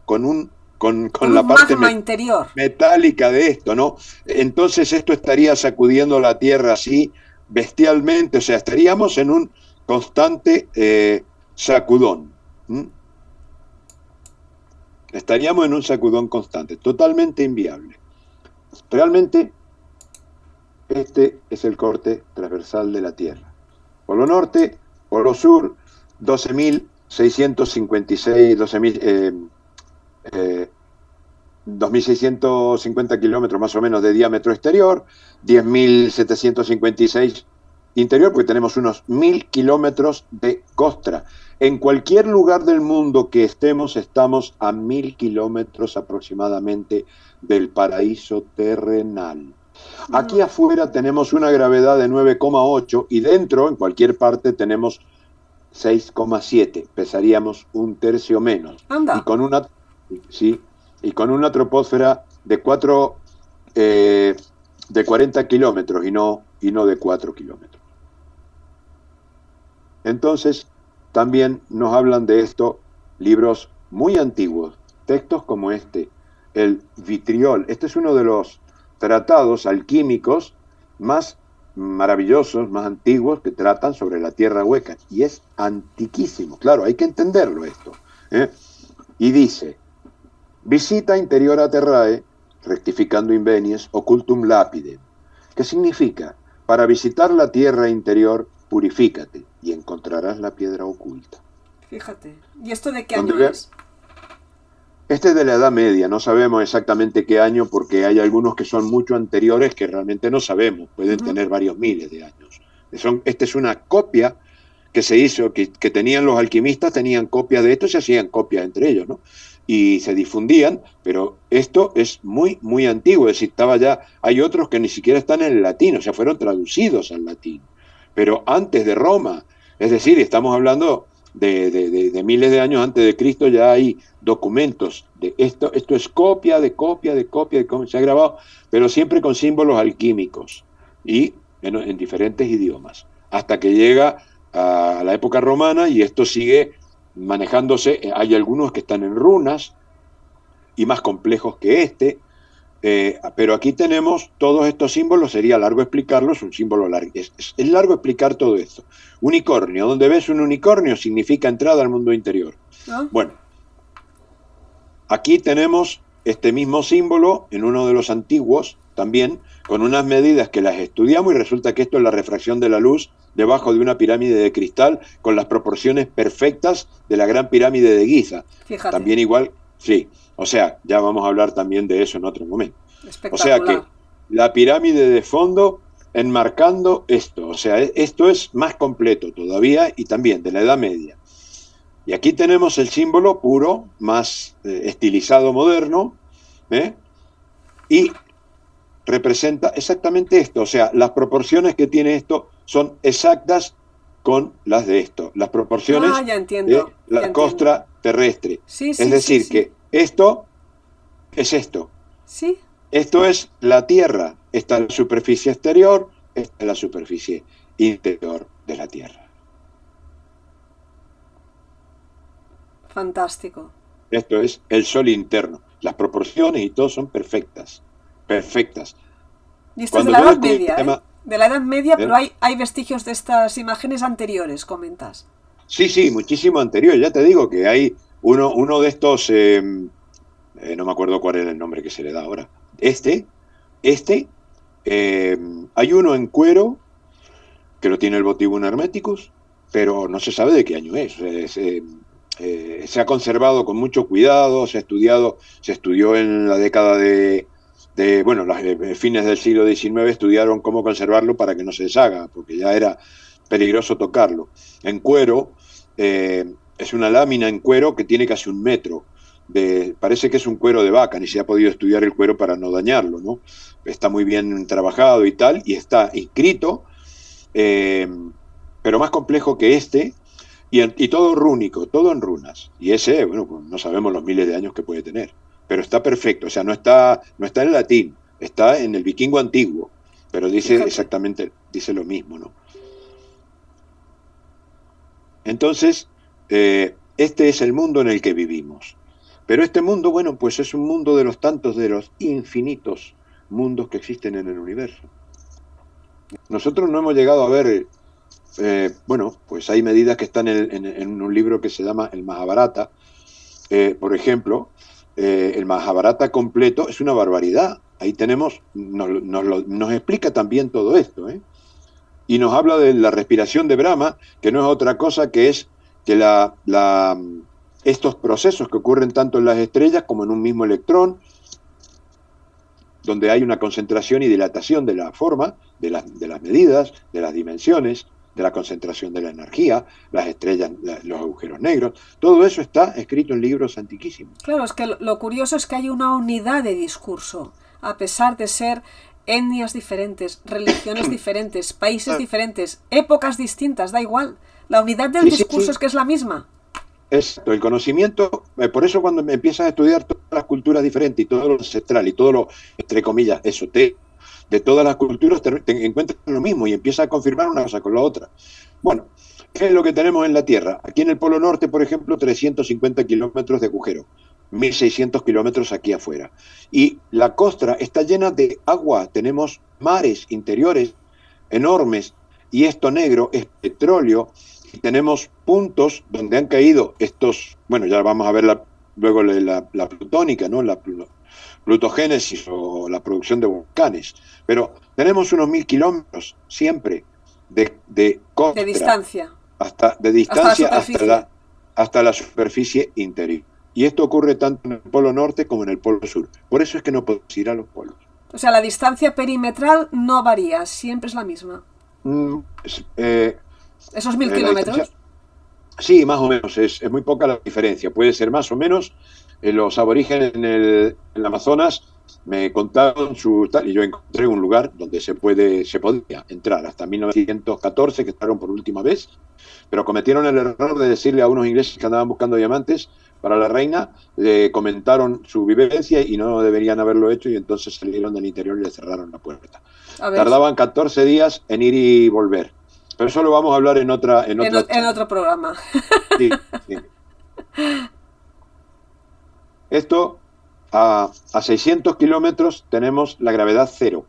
la parte interior metálica de esto, ¿no? Entonces esto estaría sacudiendo la Tierra así bestialmente, o sea, estaríamos en un constante sacudón. Estaríamos en un sacudón constante, totalmente inviable. Realmente, este es el corte transversal de la Tierra. Polo norte, polo sur, 12.656, 2.650 kilómetros más o menos de diámetro exterior, 10.756 interior, porque tenemos unos 1.000 kilómetros de costra. En cualquier lugar del mundo que estamos a 1.000 kilómetros aproximadamente del paraíso terrenal. Aquí afuera tenemos una gravedad de 9,8 y dentro, en cualquier parte, tenemos 6,7. Pesaríamos un tercio menos. Anda. Y con una troposfera de 40 kilómetros y no de 4 kilómetros. Entonces, también nos hablan de esto libros muy antiguos, textos como el Vitriol. Este es uno de los tratados alquímicos más maravillosos, más antiguos, que tratan sobre la tierra hueca. Y es antiquísimo, claro, hay que entenderlo esto. ¿Eh? Y dice, visita interiora terrae, rectificando invenies, occultum lapidem. ¿Qué significa? Para visitar la tierra interior, purifícate y encontrarás la piedra oculta. Fíjate. ¿Y esto de qué año es? Este es de la Edad Media, no sabemos exactamente qué año, porque hay algunos que son mucho anteriores que realmente no sabemos, pueden tener varios miles de años. Esta es una copia que se hizo, que tenían los alquimistas, tenían copias de esto y se hacían copias entre ellos, ¿no? Y se difundían, pero esto es muy, muy antiguo, es decir, hay otros que ni siquiera están en el latín, o sea, fueron traducidos al latín, pero antes de Roma, es decir, estamos hablando de miles de años antes de Cristo, ya hay documentos de esto es copia, se ha grabado, pero siempre con símbolos alquímicos y en diferentes idiomas, hasta que llega a la época romana y esto sigue manejándose. Hay algunos que están en runas y más complejos que pero aquí tenemos todos estos símbolos, sería largo explicarlos, un símbolo largo, es largo explicar todo esto. Unicornio, donde ves un unicornio significa entrada al mundo interior. ¿Ah? Bueno, aquí tenemos este mismo símbolo en uno de los antiguos también, con unas medidas que las estudiamos y resulta que esto es la refracción de la luz debajo de una pirámide de cristal con las proporciones perfectas de la gran pirámide de Giza. Fíjate. También igual, sí, o sea, ya vamos a hablar también de eso en otro momento. O sea que la pirámide de fondo enmarcando esto, o sea, esto es más completo todavía y también de la Edad Media. Y aquí tenemos el símbolo puro, más estilizado, moderno, y representa exactamente esto, o sea, las proporciones que tiene esto son exactas con las de esto, las proporciones de la costra terrestre. Sí, sí, es decir, que esto es esto. Sí. Esto es la Tierra, esta es la superficie exterior, esta es la superficie interior de la Tierra. Fantástico. Esto es el Sol interno. Las proporciones y todo son perfectas. Perfectas. Y esto es de la Edad Media, de la Edad Media, pero hay vestigios de estas imágenes anteriores, comentas. Sí, sí, muchísimo anterior. Ya te digo que hay uno de estos, no me acuerdo cuál era el nombre que se le da ahora. Hay uno en cuero que lo tiene el Botivum Hermeticus, pero no se sabe de qué año es. Se ha conservado con mucho cuidado, se estudió en la década los fines del siglo XIX, estudiaron cómo conservarlo para que no se deshaga, porque ya era peligroso tocarlo. En cuero, es una lámina en cuero que tiene casi 1 metro. Parece que es un cuero de vaca, ni se ha podido estudiar el cuero para no dañarlo, ¿no? Está muy bien trabajado y tal, y está inscrito, pero más complejo que y todo rúnico, todo en runas. Y ese, bueno, pues no sabemos los miles de años que puede tener, pero está perfecto, o sea, no está en latín, está en el vikingo antiguo, pero dice exactamente, dice lo mismo, ¿no? Entonces, este es el mundo en el que vivimos. Pero este mundo, bueno, pues es un mundo de los tantos, de los infinitos mundos que existen en el universo. Nosotros no hemos llegado a ver, pues hay medidas que están en un libro que se llama el Mahabharata. Por ejemplo, el Mahabharata completo es una barbaridad. Ahí nos explica también todo esto, y nos habla de la respiración de Brahma, que no es otra cosa que es que estos procesos que ocurren tanto en las estrellas como en un mismo electrón, donde hay una concentración y dilatación de la forma, de las medidas, de las dimensiones, de la concentración de la energía, las estrellas, los agujeros negros, todo eso está escrito en libros antiquísimos. Claro, es que lo curioso es que hay una unidad de discurso, a pesar de ser etnias diferentes, religiones diferentes, países diferentes, épocas distintas, da igual. La unidad del discurso es que es la misma. Exacto, el conocimiento, por eso cuando me empiezas a estudiar todas las culturas diferentes y todo lo ancestral y todo lo, entre comillas, esotérico, de todas las culturas te encuentras lo mismo y empiezas a confirmar una cosa con la otra. Bueno, ¿qué es lo que tenemos en la Tierra? Aquí en el Polo Norte, por ejemplo, 350 kilómetros de agujero, 1.600 kilómetros aquí afuera. Y la costa está llena de agua, tenemos mares interiores enormes, y esto negro es petróleo, y tenemos puntos donde han caído estos, bueno, ya vamos a ver luego la plutónica, ¿no? La plutogénesis o la producción de volcanes, pero tenemos unos 1.000 kilómetros siempre de De costra, distancia. de Hasta la distancia superficie. hasta la superficie interior. Y esto ocurre tanto en el Polo Norte como en el Polo Sur. Por eso es que no podemos ir a los polos. O sea, la distancia perimetral no varía, siempre es la misma. Mm, eh, Esos 1.000 kilómetros. la distancia, sí, más o menos, es muy poca la diferencia. Puede ser más o menos. Los aborígenes en el Amazonas me contaron su tal, y yo encontré un lugar donde se podía entrar hasta 1914, que entraron por última vez, pero cometieron el error de decirle a unos ingleses que andaban buscando diamantes para la reina, le comentaron su vivencia y no deberían haberlo hecho, y entonces salieron del interior y le cerraron la puerta. A ver, Tardaban 14 días en ir y volver. Pero eso lo vamos a hablar en otra en charla. otro programa. Sí, sí. Esto, a 600 kilómetros tenemos la gravedad cero.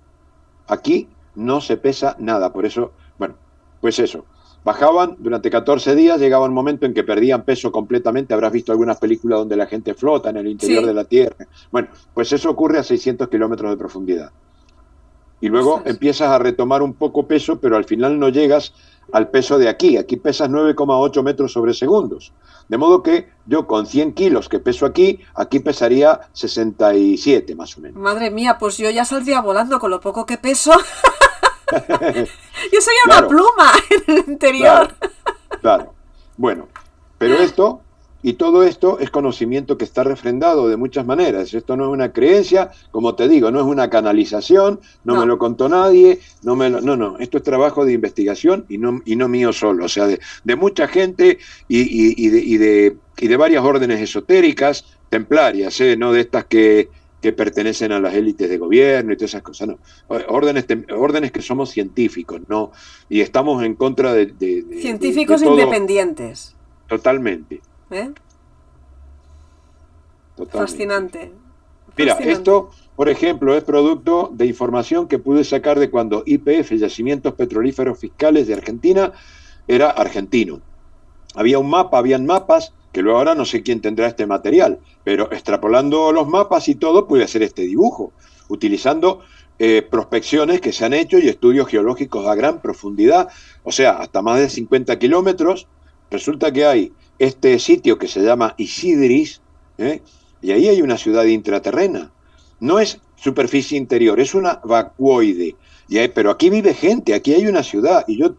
Aquí no se pesa nada, por eso, bueno, pues eso. Bajaban durante 14 días, llegaba un momento en que perdían peso completamente. Habrás visto algunas películas donde la gente flota en el interior de Sí. la Tierra. Bueno, pues eso ocurre a 600 kilómetros de profundidad. Y luego Ostras. empiezas a retomar un poco peso, pero al final no llegas al peso de aquí. Aquí pesas 9,8 metros sobre segundos. De modo que yo con 100 kilos que peso aquí pesaría 67 más o menos. Madre mía, pues yo ya saldría volando con lo poco que peso. Yo sería una Claro, pluma en el interior. claro, claro. Bueno, pero todo esto es conocimiento que está refrendado de muchas maneras. Esto no es una creencia, como te digo, no es una canalización, no me No. lo contó nadie, no, esto es trabajo de investigación y no mío solo, o sea, de mucha gente y de varias órdenes esotéricas, templarias, no de estas que pertenecen a las élites de gobierno y todas esas cosas, no. Órdenes que somos científicos, ¿no? Y estamos en contra de Científicos todo independientes. totalmente. ¿Eh? Totalmente. Fascinante. Mira, Fascinante. esto, por ejemplo, es producto de información que pude sacar de cuando YPF, Yacimientos Petrolíferos Fiscales de Argentina, era argentino. Habían mapas, que luego ahora no sé quién tendrá este material, pero extrapolando los mapas y todo, pude hacer este dibujo, utilizando prospecciones que se han hecho y estudios geológicos a gran profundidad, o sea, hasta más de 50 kilómetros. Resulta que hay este sitio que se llama Isidris, ¿eh? Y ahí hay una ciudad intraterrena. No es superficie interior, es una vacuoide. Pero aquí vive gente, aquí hay una ciudad. Y yo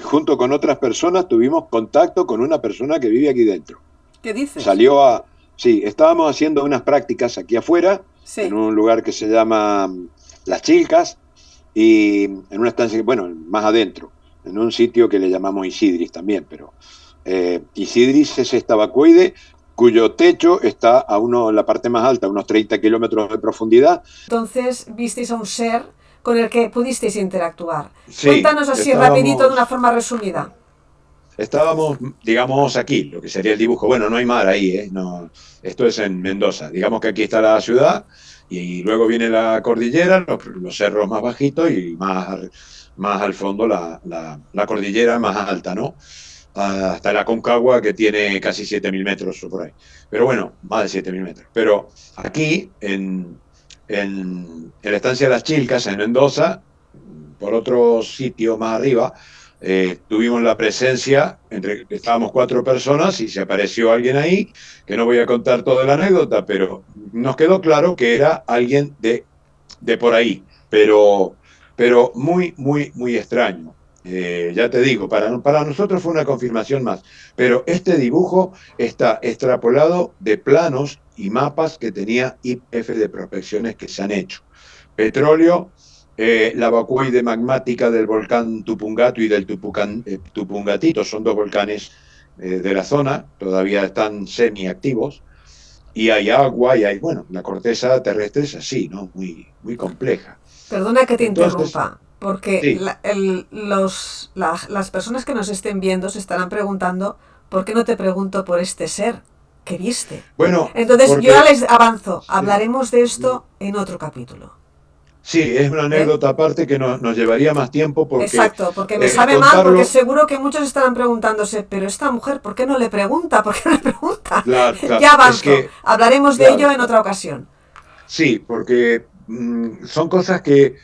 junto con otras personas, tuvimos contacto con una persona que vive aquí dentro. ¿Qué dices? Salió a... Sí, estábamos haciendo unas prácticas aquí afuera, en Sí. un lugar que se llama Las Chilcas, y en una estancia, bueno, más adentro, en un sitio que le llamamos Isidris también, pero Isidris es esta vacuoide cuyo techo está en la parte más alta, a unos 30 kilómetros de profundidad. Entonces visteis a un ser con el que pudisteis interactuar. Sí, Cuéntanos así rapidito de una forma resumida. estábamos, digamos, aquí, lo que sería el dibujo. Bueno, no hay mar ahí, ¿eh? No, esto es en Mendoza. Digamos que aquí está la ciudad y luego viene la cordillera, los cerros más bajitos y más al fondo la cordillera más alta, ¿no? Hasta la Concagua, que tiene casi 7.000 metros o por ahí. Pero bueno, más de 7.000 metros. Pero aquí, en la estancia de Las Chilcas, en Mendoza, por otro sitio más arriba, tuvimos la presencia, estábamos 4 personas y se apareció alguien ahí, que no voy a contar toda la anécdota, pero nos quedó claro que era alguien de por ahí, pero muy, muy, muy extraño. Ya te digo, para nosotros fue una confirmación más, pero este dibujo está extrapolado de planos y mapas que tenía IPF de prospecciones que se han hecho. Petróleo, la vacuoide magmática del volcán Tupungato y del Tupungatito, son 2 volcanes de la zona, todavía están semiactivos, y hay agua, bueno, la corteza terrestre es así, ¿no? Muy, muy compleja. Perdona que te Entonces, interrumpa. Porque Sí, las personas que nos estén viendo se estarán preguntando, ¿por qué no te pregunto por este ser que viste? bueno, Entonces, yo ya porque les avanzo, sí, hablaremos de esto en otro capítulo. sí, es una ¿Eh? anécdota aparte que nos llevaría más tiempo porque Exacto, porque me sabe mal, porque contarlo, seguro que muchos estarán preguntándose, pero esta mujer, ¿por qué no le pregunta? ¿Por qué no le pregunta? claro, claro, Ya es avanzo, que, hablaremos de ello claro, en otra ocasión. sí, porque son cosas que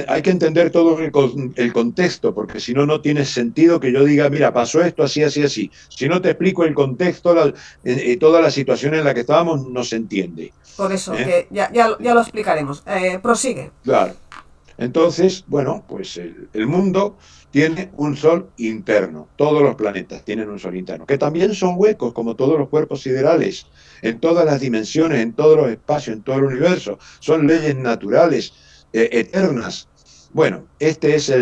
hay que entender todo el contexto, porque si no, no tiene sentido que yo diga, mira, pasó esto así, así, así. Si no te explico el contexto, toda la situación en la que estábamos, no se entiende. Por eso, ¿Eh? que ya lo explicaremos. Prosigue. Claro. Entonces, bueno, pues el mundo tiene un sol interno. Todos los planetas tienen un sol interno, que también son huecos, como todos los cuerpos siderales, en todas las dimensiones, en todos los espacios, en todo el universo. Son leyes naturales, eternas. Bueno, este es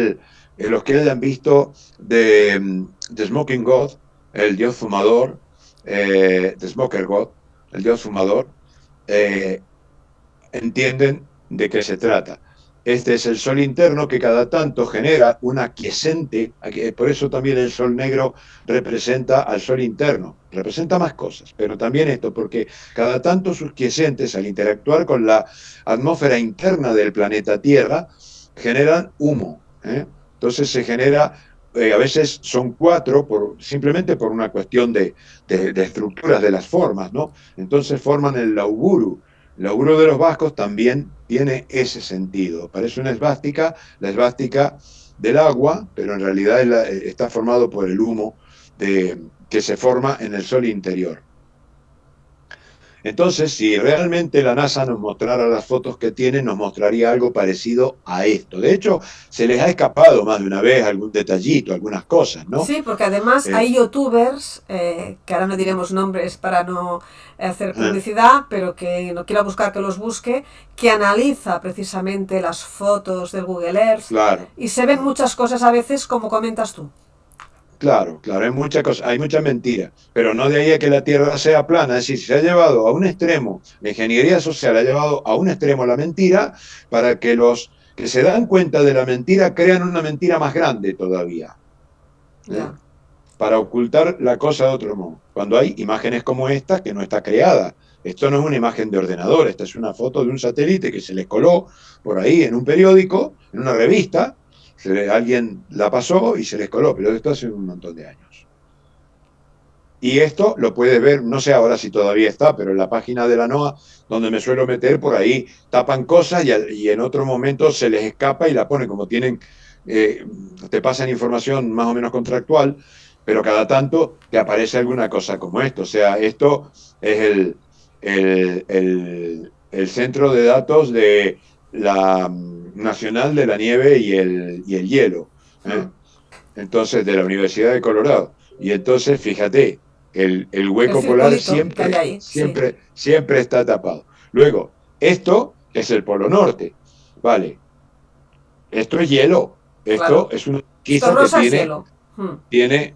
los que hayan visto de Smoking God, el dios fumador, de Smoker God, el dios fumador, eh, entienden de qué se trata. Este es el sol interno que cada tanto genera una quiescente, por eso también el sol negro representa al sol interno, representa más cosas, pero también esto, porque cada tanto sus quiescentes al interactuar con la atmósfera interna del planeta Tierra generan humo. Entonces se genera, a veces son cuatro, simplemente por una cuestión de estructuras de las formas, ¿no? Entonces forman el lauburu. El auguro de los vascos también tiene ese sentido. Parece una esvástica, la esvástica del agua, pero en realidad está formado por el humo que se forma en el sol interior. Entonces, si realmente la NASA nos mostrara las fotos que tiene, nos mostraría algo parecido a esto. De hecho, se les ha escapado más de una vez algún detallito, algunas cosas, ¿no? Sí, porque además Eh, hay youtubers, que ahora no diremos nombres para no hacer eh, publicidad, pero que no quiera buscar que los busque, que analiza precisamente las fotos del Google Earth claro. y se ven muchas cosas a veces como comentas tú. Claro, claro, hay mucha mentira, pero no de ahí a que la Tierra sea plana. Es decir, se ha llevado a un extremo, la ingeniería social ha llevado a un extremo la mentira para que los que se dan cuenta de la mentira crean una mentira más grande todavía, ¿eh? Ya. Para ocultar la cosa de otro modo. Cuando hay imágenes como esta que no está creada. Esto no es una imagen de ordenador, esta es una foto de un satélite que se les coló por ahí en un periódico, en una revista, alguien la pasó y se les coló, pero esto hace un montón de años. Y esto lo puedes ver, no sé ahora si todavía está, pero en la página de la NOAA, donde me suelo meter, por ahí tapan cosas y en otro momento se les escapa y la ponen como tienen, eh, te pasan información más o menos contractual, pero cada tanto te aparece alguna cosa como esto. O sea, esto es el centro de datos de la Nacional de la Nieve y el Hielo, ¿eh? Hmm. Entonces, de la Universidad de Colorado. Y entonces, fíjate, el El hueco polar circulito que hay siempre, ahí, sí. siempre, siempre está tapado. Luego, esto es el Polo Norte, ¿vale? Esto es hielo. Esto Claro. es una Esto quiza que rosa es tiene, hielo. Hmm. tiene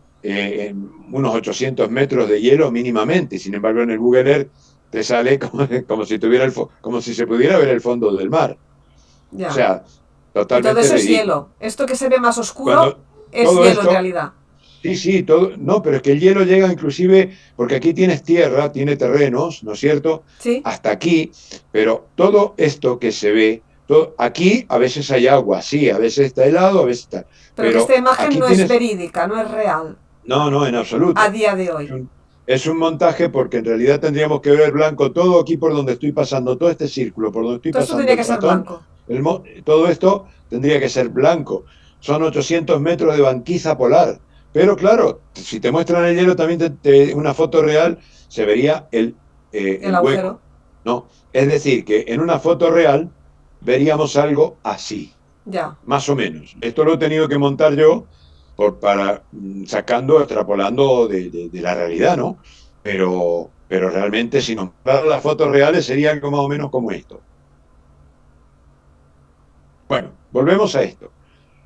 unos 800 metros de hielo mínimamente. Sin embargo, en el Google Earth te sale como si tuviera como si se pudiera ver el fondo del mar. O Ya. sea, Y todo totalmente eso es ridículo. hielo. Esto que se ve más oscuro Cuando es todo hielo en esto realidad. Sí, sí, todo, no, pero es que el hielo llega inclusive, porque aquí tienes tierra, tiene terrenos, ¿no es cierto? ¿Sí? Hasta aquí, pero todo esto que se ve, aquí a veces hay agua, sí, a veces está helado, a veces está, Pero que esta pero imagen aquí no es tienes, verídica, no es real. no, no, en A absoluto. día de Es hoy. un, es un montaje porque en realidad tendríamos que ver blanco todo aquí por donde estoy pasando, todo este círculo, por donde estoy Todo esto pasando tendría el que ser ratón, blanco. todo esto tendría que ser blanco. Son 800 metros de banquisa polar. Pero claro, si te muestran el hielo, también una foto real se vería El el agujero. hueco, ¿no? Es decir, que en una foto real veríamos algo así, Ya. más o menos. Esto lo he tenido que montar yo para sacando, extrapolando de la realidad, ¿no? Pero realmente si nos mostraran las fotos reales sería algo más o menos como esto. Bueno, volvemos a esto.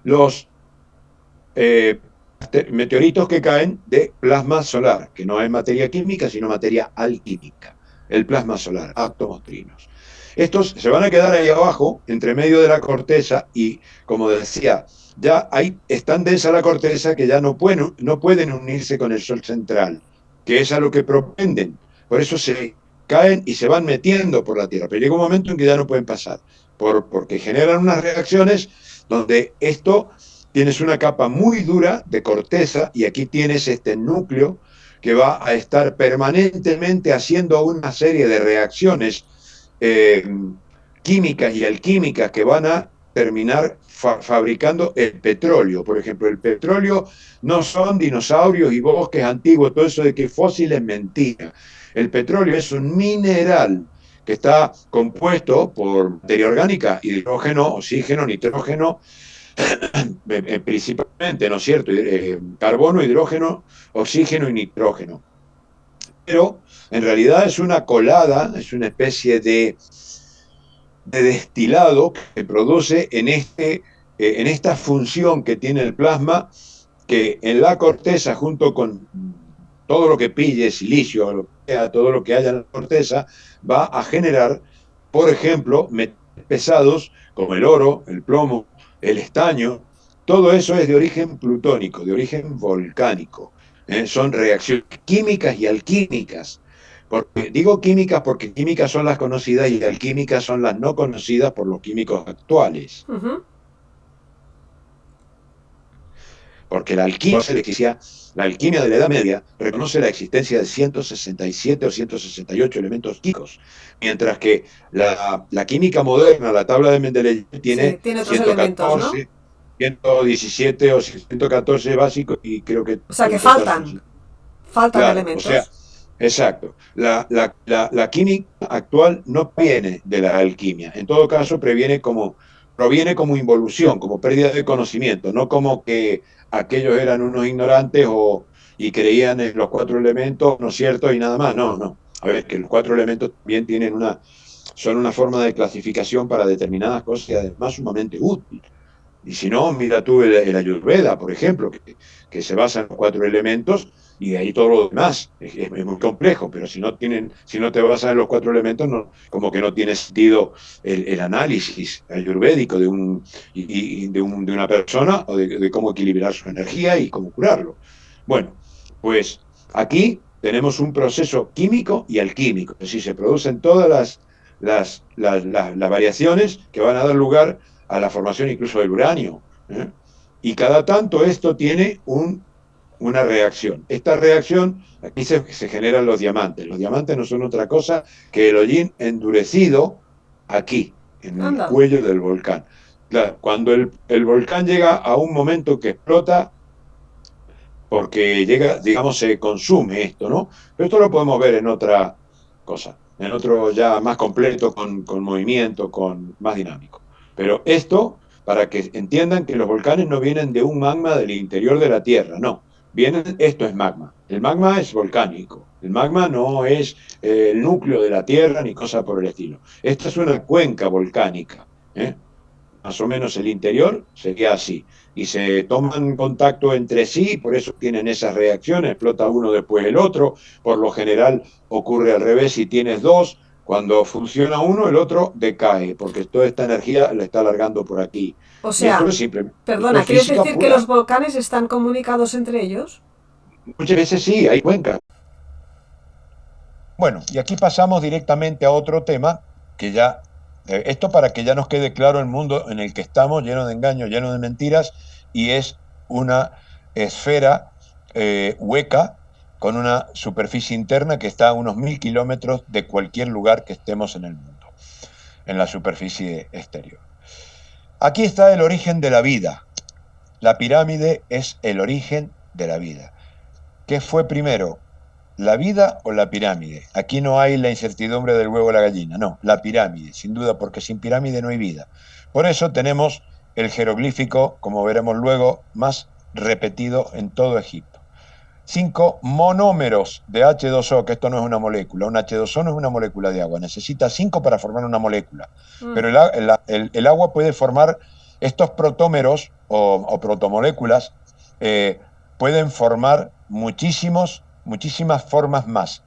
Los eh, meteoritos que caen de plasma solar, que no es materia química, sino materia alquímica. El plasma solar, átomos trinos. Estos se van a quedar ahí abajo, entre medio de la corteza, y como decía, ya ahí es tan densa la corteza que ya no pueden unirse con el Sol central, que es a lo que propenden. Por eso se caen y se van metiendo por la Tierra. Pero llega un momento en que ya no pueden pasar, porque generan unas reacciones donde esto tienes una capa muy dura de corteza y aquí tienes este núcleo que va a estar permanentemente haciendo una serie de reacciones eh, químicas y alquímicas que van a terminar fabricando el petróleo. Por ejemplo, el petróleo no son dinosaurios y bosques antiguos, todo eso de que fósiles es mentira. El petróleo es un mineral que está compuesto por materia orgánica, hidrógeno, oxígeno, nitrógeno, principalmente, ¿no es cierto? Carbono, hidrógeno, oxígeno y nitrógeno. Pero en realidad es una colada, es una especie de destilado que produce en esta función que tiene el plasma, que en la corteza, junto con todo lo que pille, silicio, todo lo que haya en la corteza, va a generar, por ejemplo, metales pesados como el oro, el plomo, el estaño. Todo eso es de origen plutónico, de origen volcánico. Son reacciones químicas y alquímicas. Digo químicas porque químicas son las conocidas y alquímicas son las no conocidas por los químicos actuales. Porque la alquimia de la Edad Media reconoce la existencia de 167 o 168 elementos químicos, mientras que la química moderna, la tabla de Mendeleev, tiene, Sí, tiene otros 114, elementos, ¿no? 117 o 114 básicos y creo que O sea, que 114. faltan Claro, o sea, elementos. exacto. La química actual no viene de la alquimia. En todo caso, proviene como involución, como pérdida de conocimiento, no como que aquellos eran unos ignorantes y creían en los cuatro elementos, ¿no es cierto? Y nada más. No, no. A ver, que los cuatro elementos también son una forma de clasificación para determinadas cosas y además sumamente útil. Y si no, mira tú el Ayurveda, por ejemplo, que se basa en los cuatro elementos y de ahí todo lo demás. Es muy complejo, pero si no te basas en los cuatro elementos, no, como que no tiene sentido el análisis ayurvédico de una persona o de cómo equilibrar su energía y cómo curarlo. Bueno, pues aquí tenemos un proceso químico y alquímico, es decir, se producen todas las variaciones que van a dar lugar a la formación incluso del uranio. Y cada tanto esto tiene una reacción. Esta reacción, aquí se generan los diamantes. Los diamantes no son otra cosa que el hollín endurecido aquí, en el Anda. cuello del volcán. Claro, cuando el volcán llega a un momento que explota, porque llega, digamos, se consume esto, ¿no? Pero esto lo podemos ver en otra cosa, en otro ya más completo, con movimiento, con más dinámico. Pero esto, para que entiendan que los volcanes no vienen de un magma del interior de la Tierra, no. Esto es magma. El magma es volcánico. El magma no es el núcleo de la Tierra ni cosa por el estilo. Esta es una cuenca volcánica. ¿eh? Más o menos el interior sería así. Y se toman contacto entre sí, por eso tienen esas reacciones, explota uno después el otro. Por lo general ocurre al revés, si tienes dos, cuando funciona uno, el otro decae, porque toda esta energía la está alargando por aquí. O Y esto sea, es simple, esto perdona, es ¿quieres física decir que los pura. volcanes están comunicados entre ellos? Muchas veces sí, hay cuencas. Bueno, y aquí pasamos directamente a otro tema que ya, esto para que ya nos quede claro el mundo en el que estamos, lleno de engaños, lleno de mentiras, y es una esfera hueca con una superficie interna que está a unos 1000 kilómetros de cualquier lugar que estemos en el mundo, en la superficie exterior. Aquí está el origen de la vida. La pirámide es el origen de la vida. ¿Qué fue primero? ¿La vida o la pirámide? Aquí no hay la incertidumbre del huevo o la gallina, no, la pirámide, sin duda, porque sin pirámide no hay vida. Por eso tenemos el jeroglífico, como veremos luego, más repetido en todo Egipto. 5 monómeros de H2O, que esto no es una molécula, un H2O no es una molécula de agua, necesita 5 para formar una molécula, pero el agua puede formar estos protómeros o protomoléculas, pueden formar muchísimas formas más,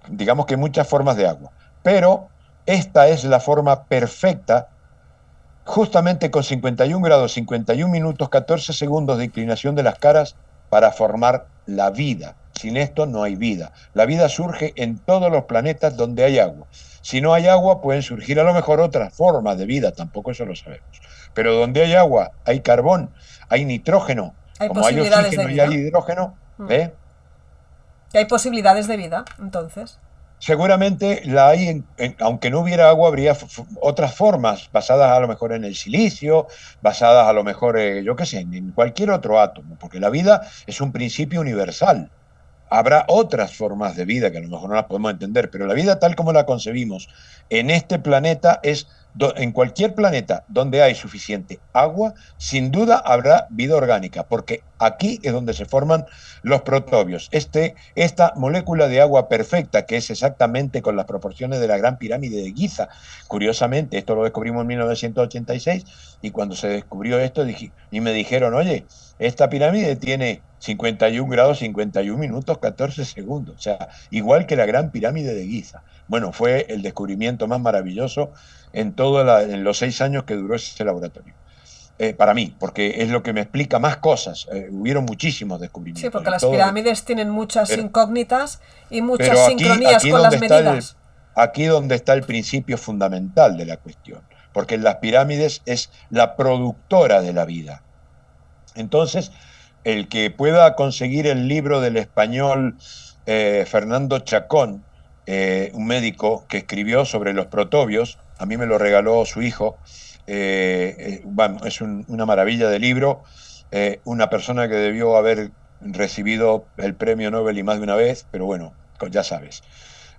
digamos que muchas formas de agua, pero esta es la forma perfecta, justamente con 51 grados, 51 minutos, 14 segundos de inclinación de las caras para formar la vida. Sin esto no hay vida. La vida surge en todos los planetas donde hay agua. Si no hay agua, pueden surgir a lo mejor otras formas de vida, tampoco eso lo sabemos. Pero donde hay agua, hay carbón, hay nitrógeno, Hay como hay posibilidades de oxígeno y vida. hay hidrógeno, ¿eh? Y hay posibilidades de vida, entonces. Seguramente la hay, aunque no hubiera agua, habría otras formas, basadas a lo mejor en el silicio, basadas a lo mejor, yo qué sé, en cualquier otro átomo, porque la vida es un principio universal. Habrá otras formas de vida que a lo mejor no las podemos entender, pero la vida tal como la concebimos en este planeta es, en cualquier planeta donde hay suficiente agua, sin duda habrá vida orgánica, porque aquí es donde se forman los protobios. Esta molécula de agua perfecta, que es exactamente con las proporciones de la Gran Pirámide de Giza. Curiosamente, esto lo descubrimos en 1986, y cuando se descubrió esto, y me dijeron, oye, esta pirámide tiene 51 grados, 51 minutos, 14 segundos. O sea, igual que la Gran Pirámide de Giza. Bueno, fue el descubrimiento más maravilloso en los 6 años que duró ese laboratorio. Para mí, porque es lo que me explica más cosas. Hubieron muchísimos Sí, descubrimientos. porque las pirámides tienen muchas incógnitas y muchas pero sincronías con las medidas. Aquí donde está el principio fundamental de la cuestión. Porque las pirámides es la productora de la vida. Entonces, el que pueda conseguir el libro del español Fernando Chacón, un médico que escribió sobre los protobios, a mí me lo regaló su hijo, bueno, es una maravilla de libro, una persona que debió haber recibido el premio Nobel y más de una vez, pero bueno, ya sabes.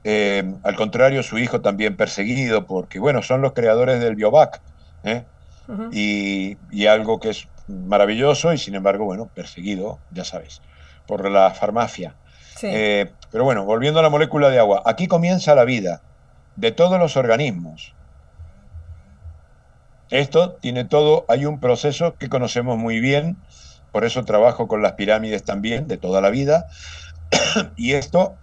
Al contrario, su hijo también perseguido, porque bueno, son los creadores del Biovac, ¿eh? Y algo que es maravilloso y sin embargo, bueno, perseguido, ya sabes, por la farmacia. Sí. Pero bueno, volviendo a la molécula de agua, aquí comienza la vida de todos los organismos. Esto tiene todo, hay un proceso que conocemos muy bien, por eso trabajo con las pirámides también, de toda la vida, y esto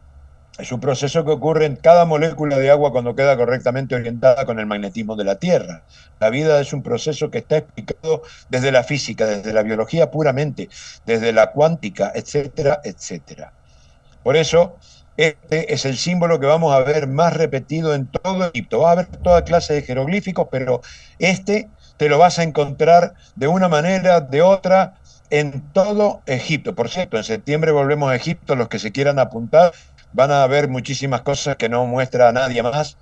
es un proceso que ocurre en cada molécula de agua cuando queda correctamente orientada con el magnetismo de la Tierra. La vida es un proceso que está explicado desde la física, desde la biología puramente, desde la cuántica, etcétera, etcétera. Por eso, este es el símbolo que vamos a ver más repetido en todo Egipto. Va a haber toda clase de jeroglíficos, pero este te lo vas a encontrar de una manera, de otra, en todo Egipto. Por cierto, en septiembre volvemos a Egipto, los que se quieran apuntar van a ver muchísimas cosas que no muestra nadie más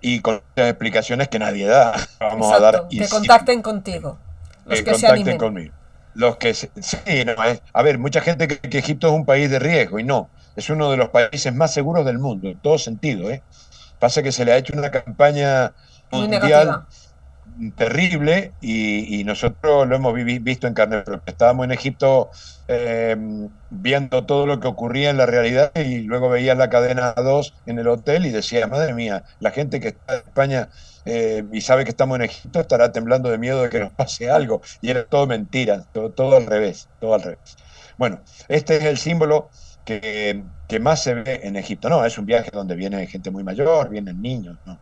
y con explicaciones que nadie da. Vamos a dar que contacten contigo, los que se animen. Conmigo. Los que sí, no, a ver, mucha gente cree que Egipto es un país de riesgo y no, es uno de los países más seguros del mundo, en todo sentido. Pasa que se le ha hecho una campaña mundial terrible y nosotros lo hemos visto en carne propia. Estábamos en Egipto viendo todo lo que ocurría en la realidad y luego veías la cadena 2 en el hotel y decía, madre mía, la gente que está en España y sabe que estamos en Egipto estará temblando de miedo de que nos pase algo. Y era todo mentira, todo al revés, todo al revés. Bueno, este es el símbolo que más se ve en Egipto. No, es un viaje donde viene gente muy mayor, vienen niños, no.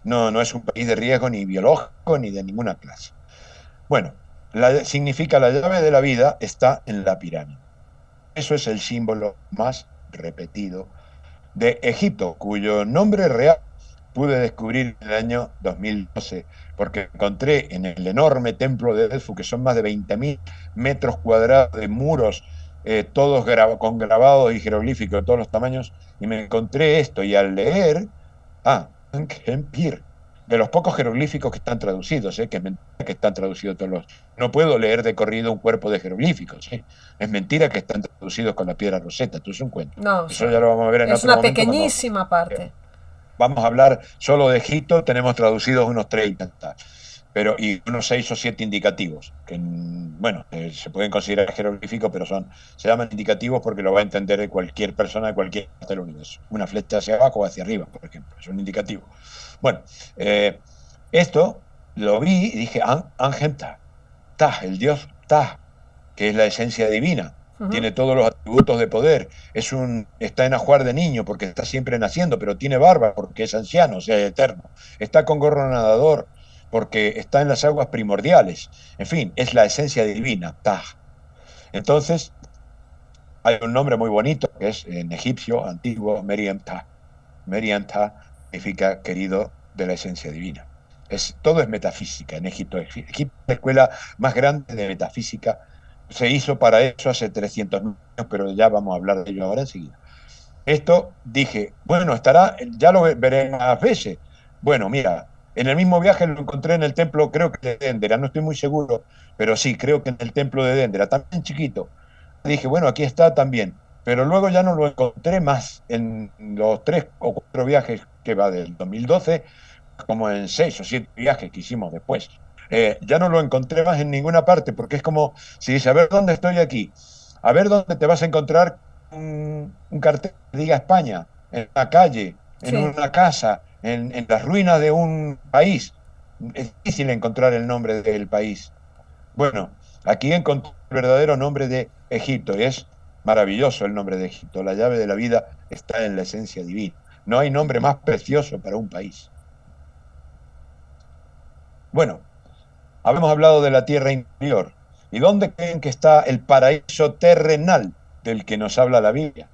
No es un país de riesgo ni biológico ni de ninguna clase. Bueno, significa la llave de la vida está en la pirámide. Eso es el símbolo más repetido de Egipto, cuyo nombre real pude descubrir en el año 2012, porque encontré en el enorme templo de Edfu, que son más de 20.000 metros cuadrados de muros, todos con grabados y jeroglíficos de todos los tamaños, y me encontré esto, y al leer, Enkhempir, de los pocos jeroglíficos que están traducidos, que es mentira que están traducidos todos los... No puedo leer de corrido un cuerpo de jeroglíficos, es mentira que están traducidos con la piedra roseta, tú es un cuento. No, eso ya lo vamos a ver en es otro una momento pequeñísima parte. Vamos a hablar solo de Egipto, tenemos traducidos unos 30 pero, y unos 6 o 7 indicativos, que bueno, se pueden considerar jeroglíficos, pero se llaman indicativos porque lo va a entender cualquier persona de cualquier parte del universo. Una flecha hacia abajo o hacia arriba, por ejemplo, es un indicativo. Bueno, esto lo vi y dije, Anhemta, Ta, el dios Ta, que es la esencia divina. tiene todos los atributos de poder, está en ajuar de niño porque está siempre naciendo, pero tiene barba porque es anciano, o sea, eterno. Está con gorro nadador porque está en las aguas primordiales. En fin, es la esencia divina, Taj. Entonces, hay un nombre muy bonito que es en egipcio antiguo, Meriam Ta. Meriam Ta significa querido de la esencia divina. Todo es metafísica en Egipto. Egipto es la escuela más grande de metafísica. Se hizo para eso hace 300.000 años, pero ya vamos a hablar de ello ahora enseguida. Esto dije, bueno, ya lo veré más veces. Bueno, mira, en el mismo viaje lo encontré en el templo, creo que de Dendera, no estoy muy seguro, pero sí, creo que en el templo de Dendera, también chiquito. Dije, bueno, aquí está también, pero luego ya no lo encontré más en los 3 o 4 viajes que va del 2012, como en 6 o 7 viajes que hicimos después. Ya no lo encontré más en ninguna parte, porque es como si dice, a ver dónde estoy aquí, a ver dónde te vas a encontrar un cartel que diga España, en una calle, en una casa, en las ruinas de un país. Es difícil encontrar el nombre del país. Bueno, aquí encontré el verdadero nombre de Egipto y es maravilloso el nombre de Egipto. La llave de la vida está en la esencia divina. No hay nombre más precioso para un país. Bueno, habíamos hablado de la tierra interior. ¿Y dónde creen que está el paraíso terrenal del que nos habla la Biblia?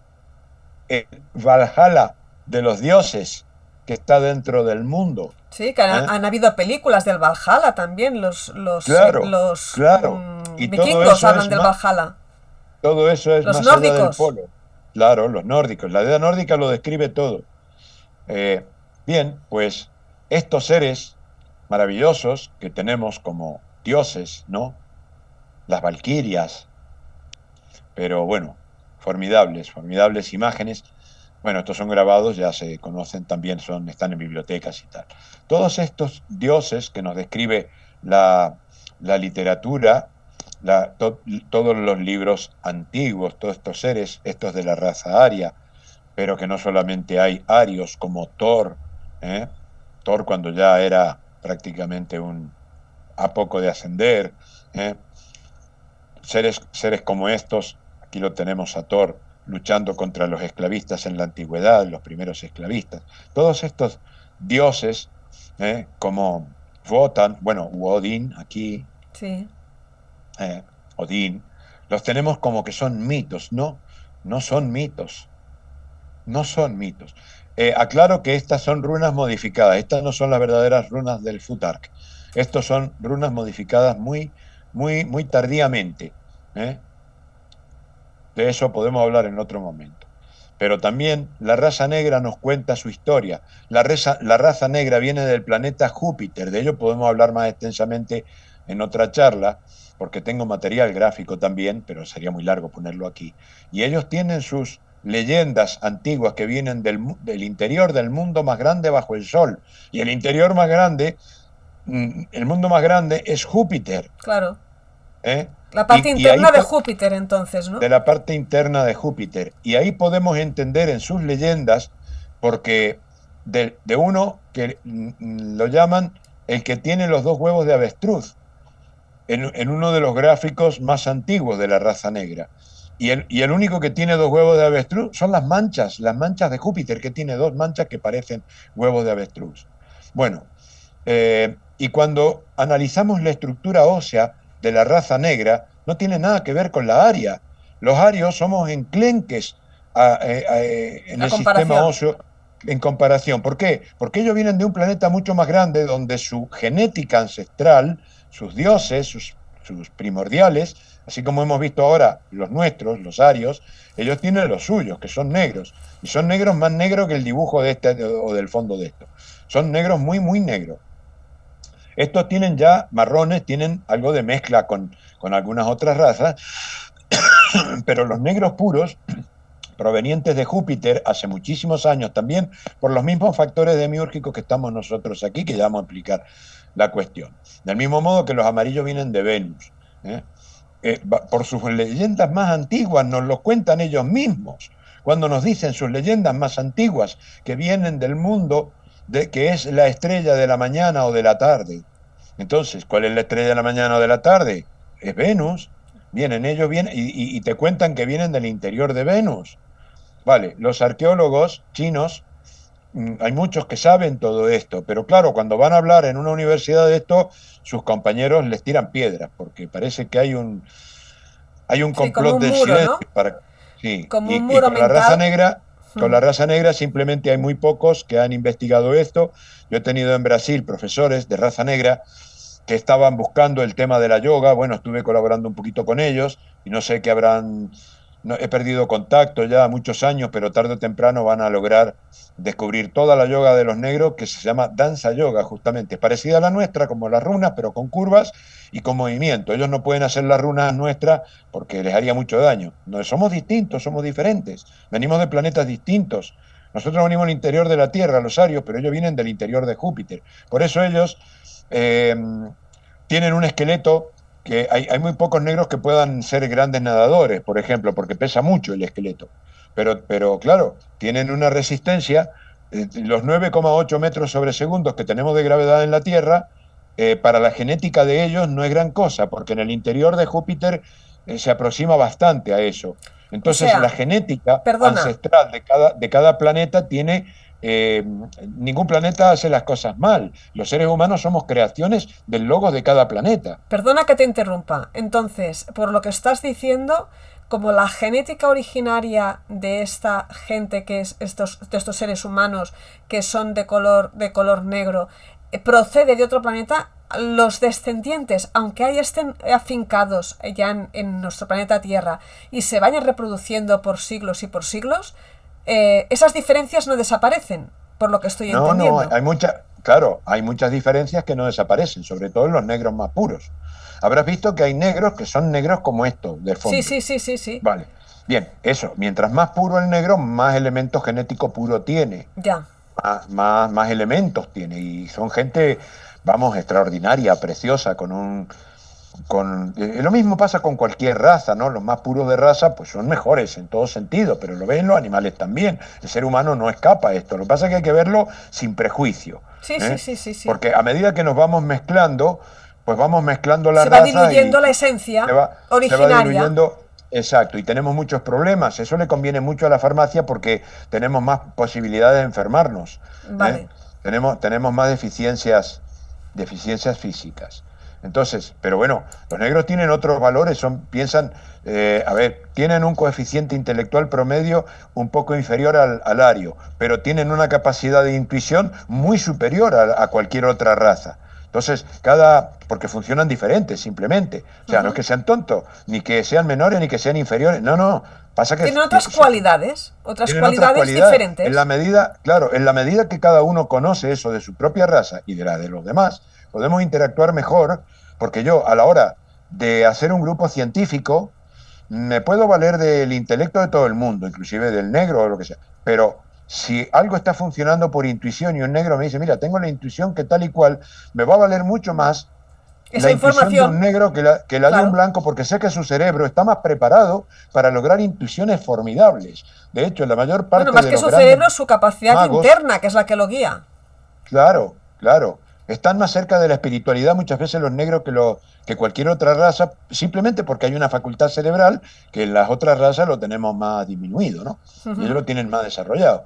El Valhalla de los dioses que está dentro del mundo. Sí, que han habido películas del Valhalla también, claro. Y vikingos hablan del Valhalla. Todo eso es los más nórdicos. Allá del polo. Claro, los nórdicos. La idea nórdica lo describe todo. Bien, pues estos seres maravillosos que tenemos como dioses, ¿no? Las valquirias, pero bueno, formidables imágenes. Bueno, estos son grabados, ya se conocen también, están en bibliotecas y tal. Todos estos dioses que nos describe la literatura, todos los libros antiguos, todos estos seres, estos de la raza aria, pero que no solamente hay arios como Thor, Thor cuando ya era prácticamente a poco de ascender, seres como estos, aquí lo tenemos a Thor, luchando contra los esclavistas en la antigüedad, los primeros esclavistas. Todos estos dioses, como Wotan, bueno, Odín aquí, sí. Odín, los tenemos como que son mitos, no son mitos, no son mitos. Aclaro que estas son runas modificadas, estas no son las verdaderas runas del Futhark, estos son runas modificadas muy tardíamente, De eso podemos hablar en otro momento. Pero también la raza negra nos cuenta su historia. La raza negra viene del planeta Júpiter, de ello podemos hablar más extensamente en otra charla, porque tengo material gráfico también, pero sería muy largo ponerlo aquí. Y ellos tienen sus leyendas antiguas que vienen del interior del mundo más grande bajo el Sol. Y el interior más grande, el mundo más grande es Júpiter. Claro. La parte interna de Júpiter, entonces, ¿no? De la parte interna de Júpiter. Y ahí podemos entender en sus leyendas, porque de uno que lo llaman el que tiene los 2 huevos de avestruz, en uno de los gráficos más antiguos de la raza negra. Y el único que tiene 2 huevos de avestruz son las manchas de Júpiter, que tiene 2 manchas que parecen huevos de avestruz. Bueno, y cuando analizamos la estructura ósea de la raza negra, no tiene nada que ver con la aria. Los arios somos enclenques en el sistema óseo en comparación. ¿Por qué? Porque ellos vienen de un planeta mucho más grande donde su genética ancestral, sus dioses, sus primordiales, así como hemos visto ahora los nuestros, los arios, ellos tienen los suyos, que son negros. Y son negros más negros que el dibujo de este o del fondo de esto. Son negros muy negros. Estos tienen ya marrones, tienen algo de mezcla con algunas otras razas, pero los negros puros, provenientes de Júpiter hace muchísimos años también, por los mismos factores demiúrgicos que estamos nosotros aquí, que ya vamos a explicar la cuestión. Del mismo modo que los amarillos vienen de Venus. Por sus leyendas más antiguas nos lo cuentan ellos mismos, cuando nos dicen sus leyendas más antiguas, que vienen del mundo que es la estrella de la mañana o de la tarde. Entonces, ¿cuál es la estrella de la mañana o de la tarde? Es Venus. ellos vienen y te cuentan que vienen del interior de Venus. Vale, los arqueólogos chinos, hay muchos que saben todo esto, pero claro, cuando van a hablar en una universidad de esto, sus compañeros les tiran piedras, porque parece que hay un Sí, como complot un del muro, silencio ¿no? para, sí, Como un y muro mental. con Mm. la raza negra simplemente hay muy pocos que han investigado esto. Yo he tenido en Brasil profesores de raza negra que estaban buscando el tema de la yoga. Bueno, estuve colaborando un poquito con ellos y no sé qué habrán, no, he perdido contacto ya muchos años, pero tarde o temprano van a lograr descubrir toda la yoga de los negros, que se llama danza yoga, justamente. Es parecida a la nuestra, como las runas, pero con curvas y con movimiento. Ellos no pueden hacer las runas nuestras porque les haría mucho daño. No, somos distintos, somos diferentes. Venimos de planetas distintos. Nosotros venimos del interior de la Tierra, los arios, pero ellos vienen del interior de Júpiter. Por eso ellos eh, tienen un esqueleto que hay muy pocos negros que puedan ser grandes nadadores, por ejemplo, porque pesa mucho el esqueleto. Pero claro, tienen una resistencia, los 9,8 metros sobre segundos que tenemos de gravedad en la Tierra, para la genética de ellos no es gran cosa, porque en el interior de Júpiter se aproxima bastante a eso. O Entonces, la sea, genética perdona, ancestral de cada planeta tiene ningún planeta hace las cosas mal. Los seres humanos somos creaciones del logos de cada planeta. perdona que te interrumpa. Entonces, por lo que estás diciendo, como la genética originaria de esta gente que es de estos seres humanos que son de color negro, procede de otro planeta, los descendientes, aunque ahí estén afincados ya en nuestro planeta Tierra y se vayan reproduciendo por siglos y por siglos, esas diferencias no desaparecen, por lo que estoy No, entendiendo. claro, hay muchas diferencias que no desaparecen, sobre todo en los negros más puros. Habrás visto que hay negros que son negros como estos, de Sí, fondo. sí, sí, sí, sí. Vale. Bien, eso, mientras más puro el negro, más elemento genético puro tiene, Ya. más elementos tiene. Y son gente, vamos, extraordinaria, preciosa, lo mismo pasa con cualquier raza, ¿no? Los más puros de raza, pues son mejores en todo sentido, pero lo ven los animales también. El ser humano no escapa a esto. Lo que pasa es que hay que verlo sin prejuicio, Sí, sí, ¿eh? sí, sí, sí. Porque a medida que nos vamos mezclando, pues vamos mezclando las Se va razas y diluyendo la se esencia se va originaria. diluyendo. Exacto, y tenemos muchos problemas. Eso le conviene mucho a la farmacia porque tenemos más posibilidades de enfermarnos, ¿eh? Vale. Tenemos más deficiencias físicas. Entonces, pero bueno, los negros tienen otros valores, piensan, a ver, tienen un coeficiente intelectual promedio un poco inferior al ario, pero tienen una capacidad de intuición muy superior a cualquier otra raza. Entonces, porque funcionan diferentes, simplemente. O sea, no es que sean tontos, ni que sean menores, ni que sean inferiores. No, no. Pasa que Tienen otras tienen otras cualidades cualidades. diferentes. Claro, en la medida que cada uno conoce eso de su propia raza y de la de los demás, podemos interactuar mejor, porque yo, a la hora de hacer un grupo científico, me puedo valer del intelecto de todo el mundo, inclusive del negro o lo que sea, pero si algo está funcionando por intuición y un negro me dice, mira, tengo la intuición que tal y cual, me va a valer mucho más Esa la intuición de un información, negro que la de un claro. blanco, porque sé que su cerebro está más preparado para lograr intuiciones formidables. De hecho, la mayor Bueno, parte más de que los su grandes cerebro, su capacidad magos, interna, que es la que lo guía. claro, claro, están más cerca de la espiritualidad muchas veces los negros que cualquier otra raza, simplemente porque hay una facultad cerebral que en las otras razas lo tenemos más disminuido, ¿no? Y ellos lo tienen más desarrollado.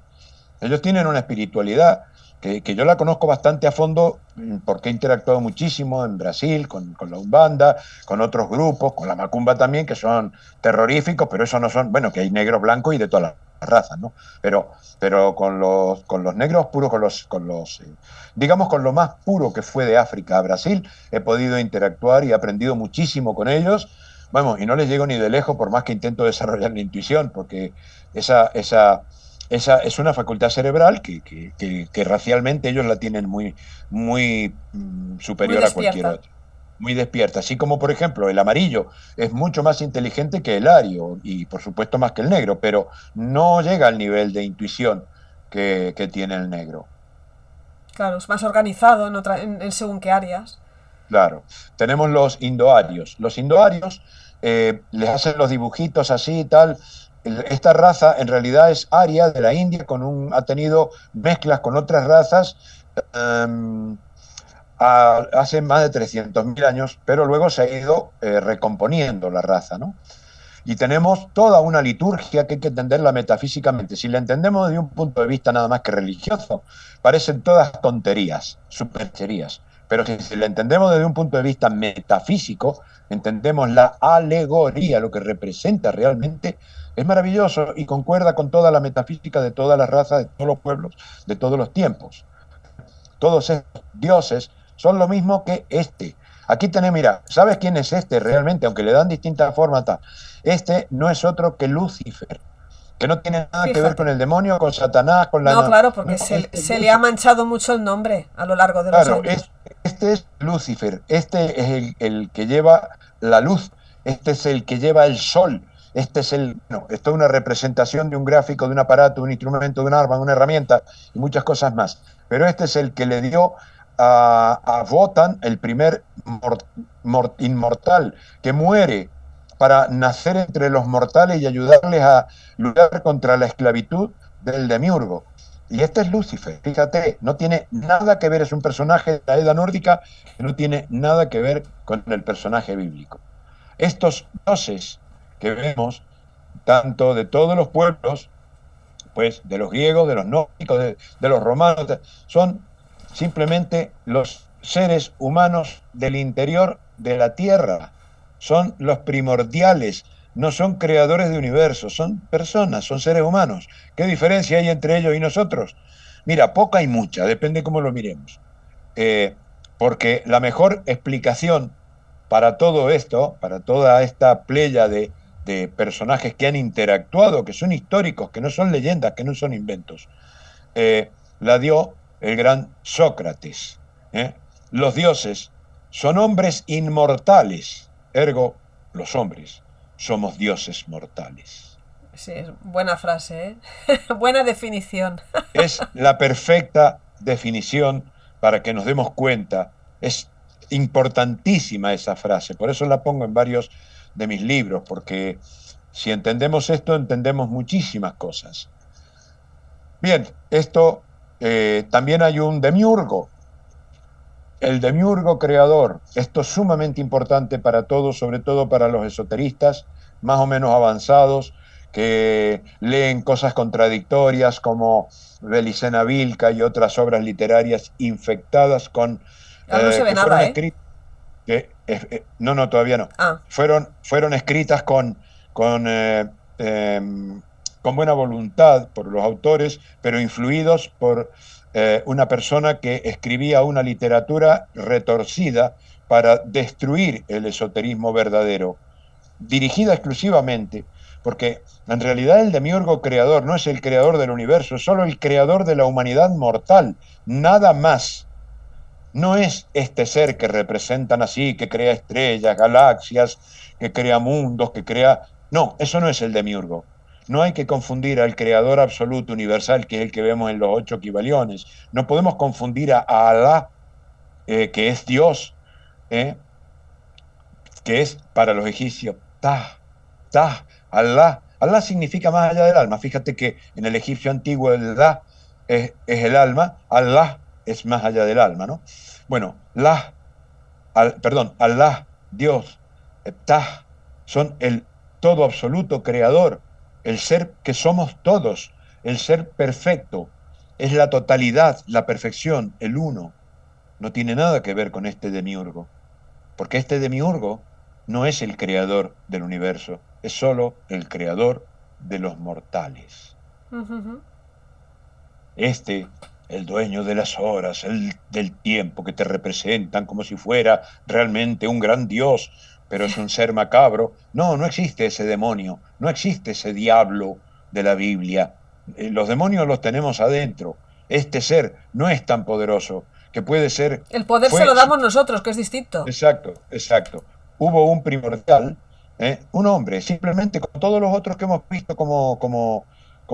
Ellos tienen una espiritualidad que yo la conozco bastante a fondo porque he interactuado muchísimo en Brasil con la Umbanda, con otros grupos, con la Macumba también, que son terroríficos, pero eso no son, bueno, que hay negros, blancos y de todas las razas, ¿no? Pero con los negros puros, digamos, con lo más puro que fue de África a Brasil, he podido interactuar y he aprendido muchísimo con ellos. Vamos, y no les llego ni de lejos por más que intento desarrollar la intuición, porque esa es una facultad cerebral que racialmente ellos la tienen muy Muy superior a cualquier despierta. otra. Muy despierta. Así como, por ejemplo, el amarillo es mucho más inteligente que el ario y, por supuesto, más que el negro, pero no llega al nivel de intuición que tiene el negro. Claro, es más organizado en según qué áreas. Claro. Tenemos los indoarios. Los indoarios les hacen los dibujitos así y tal. Esta raza en realidad es aria de la India, ha tenido mezclas con otras razas. Um, hace más de 300.000 años, pero luego se ha ido recomponiendo la raza, ¿no? Y tenemos toda una liturgia que hay que entenderla metafísicamente. Si la entendemos desde un punto de vista nada más que religioso, parecen todas tonterías, supercherías. Pero si la entendemos desde un punto de vista metafísico, entendemos la alegoría, lo que representa realmente, es maravilloso y concuerda con toda la metafísica de todas las razas, de todos los pueblos, de todos los tiempos. Todos estos dioses son lo mismo que este. Aquí tenemos, mira, ¿sabes quién es este realmente? Aunque le dan distintas formas, tal. Este no es otro que Lucifer, que no tiene nada que ver con Fíjate. el demonio, con Satanás, con la... No, claro, No, porque este es se le ha Lucifer. manchado mucho el nombre a lo largo de los Claro, años. este es Lucifer, este es el que lleva la luz, este es el que lleva el sol, este es el... No, esto es una representación de un gráfico, de un aparato, de un instrumento, de un arma, de una herramienta y muchas cosas más. Pero este es el que le dio a Wotan, el primer inmortal, que muere para nacer entre los mortales y ayudarles a luchar contra la esclavitud del demiurgo. Y este es Lucifer, fíjate, no tiene nada que ver, es un personaje de la Edad nórdica que no tiene nada que ver con el personaje bíblico. Estos dioses que vemos, tanto de todos los pueblos, pues de los griegos, de los nórdicos, de los romanos, son simplemente los seres humanos del interior de la Tierra, son los primordiales, no son creadores de universos, son personas, son seres humanos. ¿Qué diferencia hay entre ellos y nosotros? Mira, poca y mucha, depende cómo lo miremos. Eh, Porque la mejor explicación para todo esto, para toda esta playa de personajes que han interactuado, que son históricos, que no son leyendas, que no son inventos, la dio el gran Sócrates. ¿Eh? Los dioses son hombres inmortales, ergo los hombres somos dioses mortales. Sí, es buena frase, ¿eh? Buena definición. Es la perfecta definición para que nos demos cuenta. Es importantísima esa frase, por eso la pongo en varios de mis libros, porque si entendemos esto, entendemos muchísimas cosas. Bien, esto también hay un demiurgo, el demiurgo creador. Esto es sumamente importante para todos, sobre todo para los esoteristas más o menos avanzados, que leen cosas contradictorias como Belicena Vilca y otras obras literarias infectadas con Ahora no se ve que fueron nada, ¿eh? escritas. No, no, todavía no. Ah, Fueron escritas con, eh, eh, con buena voluntad por los autores, pero influidos por una persona que escribía una literatura retorcida para destruir el esoterismo verdadero, dirigida exclusivamente, porque en realidad el demiurgo creador no es el creador del universo, es solo el creador de la humanidad mortal, nada más. No es este ser que representan así, que crea estrellas, galaxias, que crea mundos, que crea... No, eso no es el demiurgo. No hay que confundir al creador absoluto universal, que es el que vemos en los 8 Kivaliones. No podemos confundir a Alá, que es Dios, eh, que es para los egipcios Ta, Ta, Alá. Alá significa más allá del alma. Fíjate que en el egipcio antiguo el Da es el alma, Alá es más allá del alma, ¿no? Bueno, perdón, Alá, Dios, Ptah, son el todo absoluto creador, el ser que somos todos, el ser perfecto, es la totalidad, la perfección, el uno. No tiene nada que ver con este demiurgo, porque este demiurgo no es el creador del universo, es solo el creador de los mortales. Este, el dueño de las horas, el del tiempo que te representan como si fuera realmente un gran dios, pero es un ser macabro. No, no existe ese demonio, no existe ese diablo de la Biblia. Los demonios los tenemos adentro. Este ser no es tan poderoso, que puede ser... el poder se lo damos nosotros, que es distinto. Exacto, exacto. Hubo un primordial, un hombre, simplemente con todos los otros que hemos visto como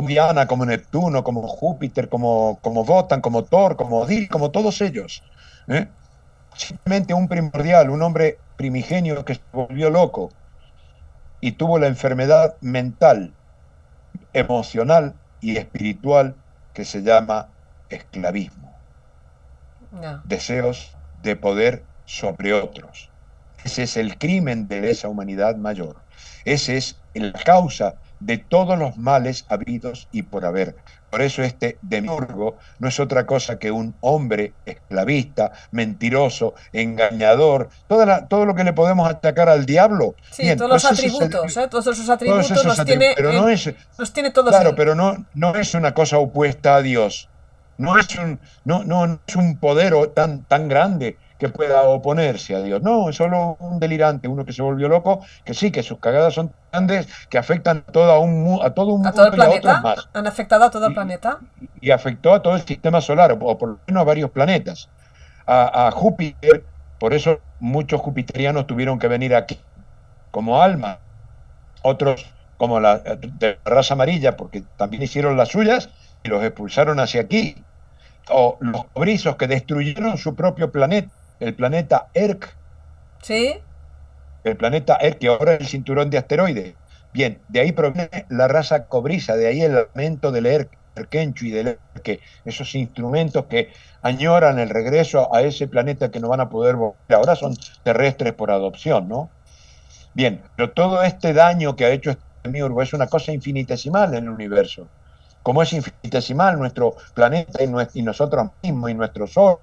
Diana, como Neptuno, como Júpiter, como Wotan, como Thor, como Odil, como todos ellos. ¿Eh? Simplemente un primordial, un hombre primigenio que se volvió loco y tuvo la enfermedad mental, emocional y espiritual que se llama esclavismo. No. Deseos de poder sobre otros. Ese es el crimen de esa humanidad mayor. Esa es la causa de todos los males habidos y por haber. Por eso este demiurgo no es otra cosa que un hombre esclavista, mentiroso, engañador, todo lo que le podemos atacar al diablo. Sí, bien, todos los atributos, todos esos atributos pero no es, los tiene todos. Claro, pero no es una cosa opuesta a Dios. No es un poder tan grande que pueda oponerse a Dios. No, es solo un delirante, uno que se volvió loco, que sí, que sus cagadas son grandes, que afectan a todo un mundo y a otros más. Han afectado a todo el planeta. Y afectó a todo el sistema solar, o por lo menos a varios planetas. A Júpiter, por eso muchos jupiterianos tuvieron que venir aquí como alma. Otros, como la de raza amarilla, porque también hicieron las suyas y los expulsaron hacia aquí. O los cobrizos que destruyeron su propio planeta, el planeta Erk. Sí. El planeta Erk, que ahora es el cinturón de asteroides. Bien, de ahí proviene la raza cobriza, de ahí el lamento del Erkenchu y del Erke, esos instrumentos que añoran el regreso a ese planeta que no van a poder volver. Ahora son terrestres por adopción, ¿no? Bien, pero todo este daño que ha hecho este demiurgo es una cosa infinitesimal en el universo. Como es infinitesimal nuestro planeta y nosotros mismos y nuestro Sol,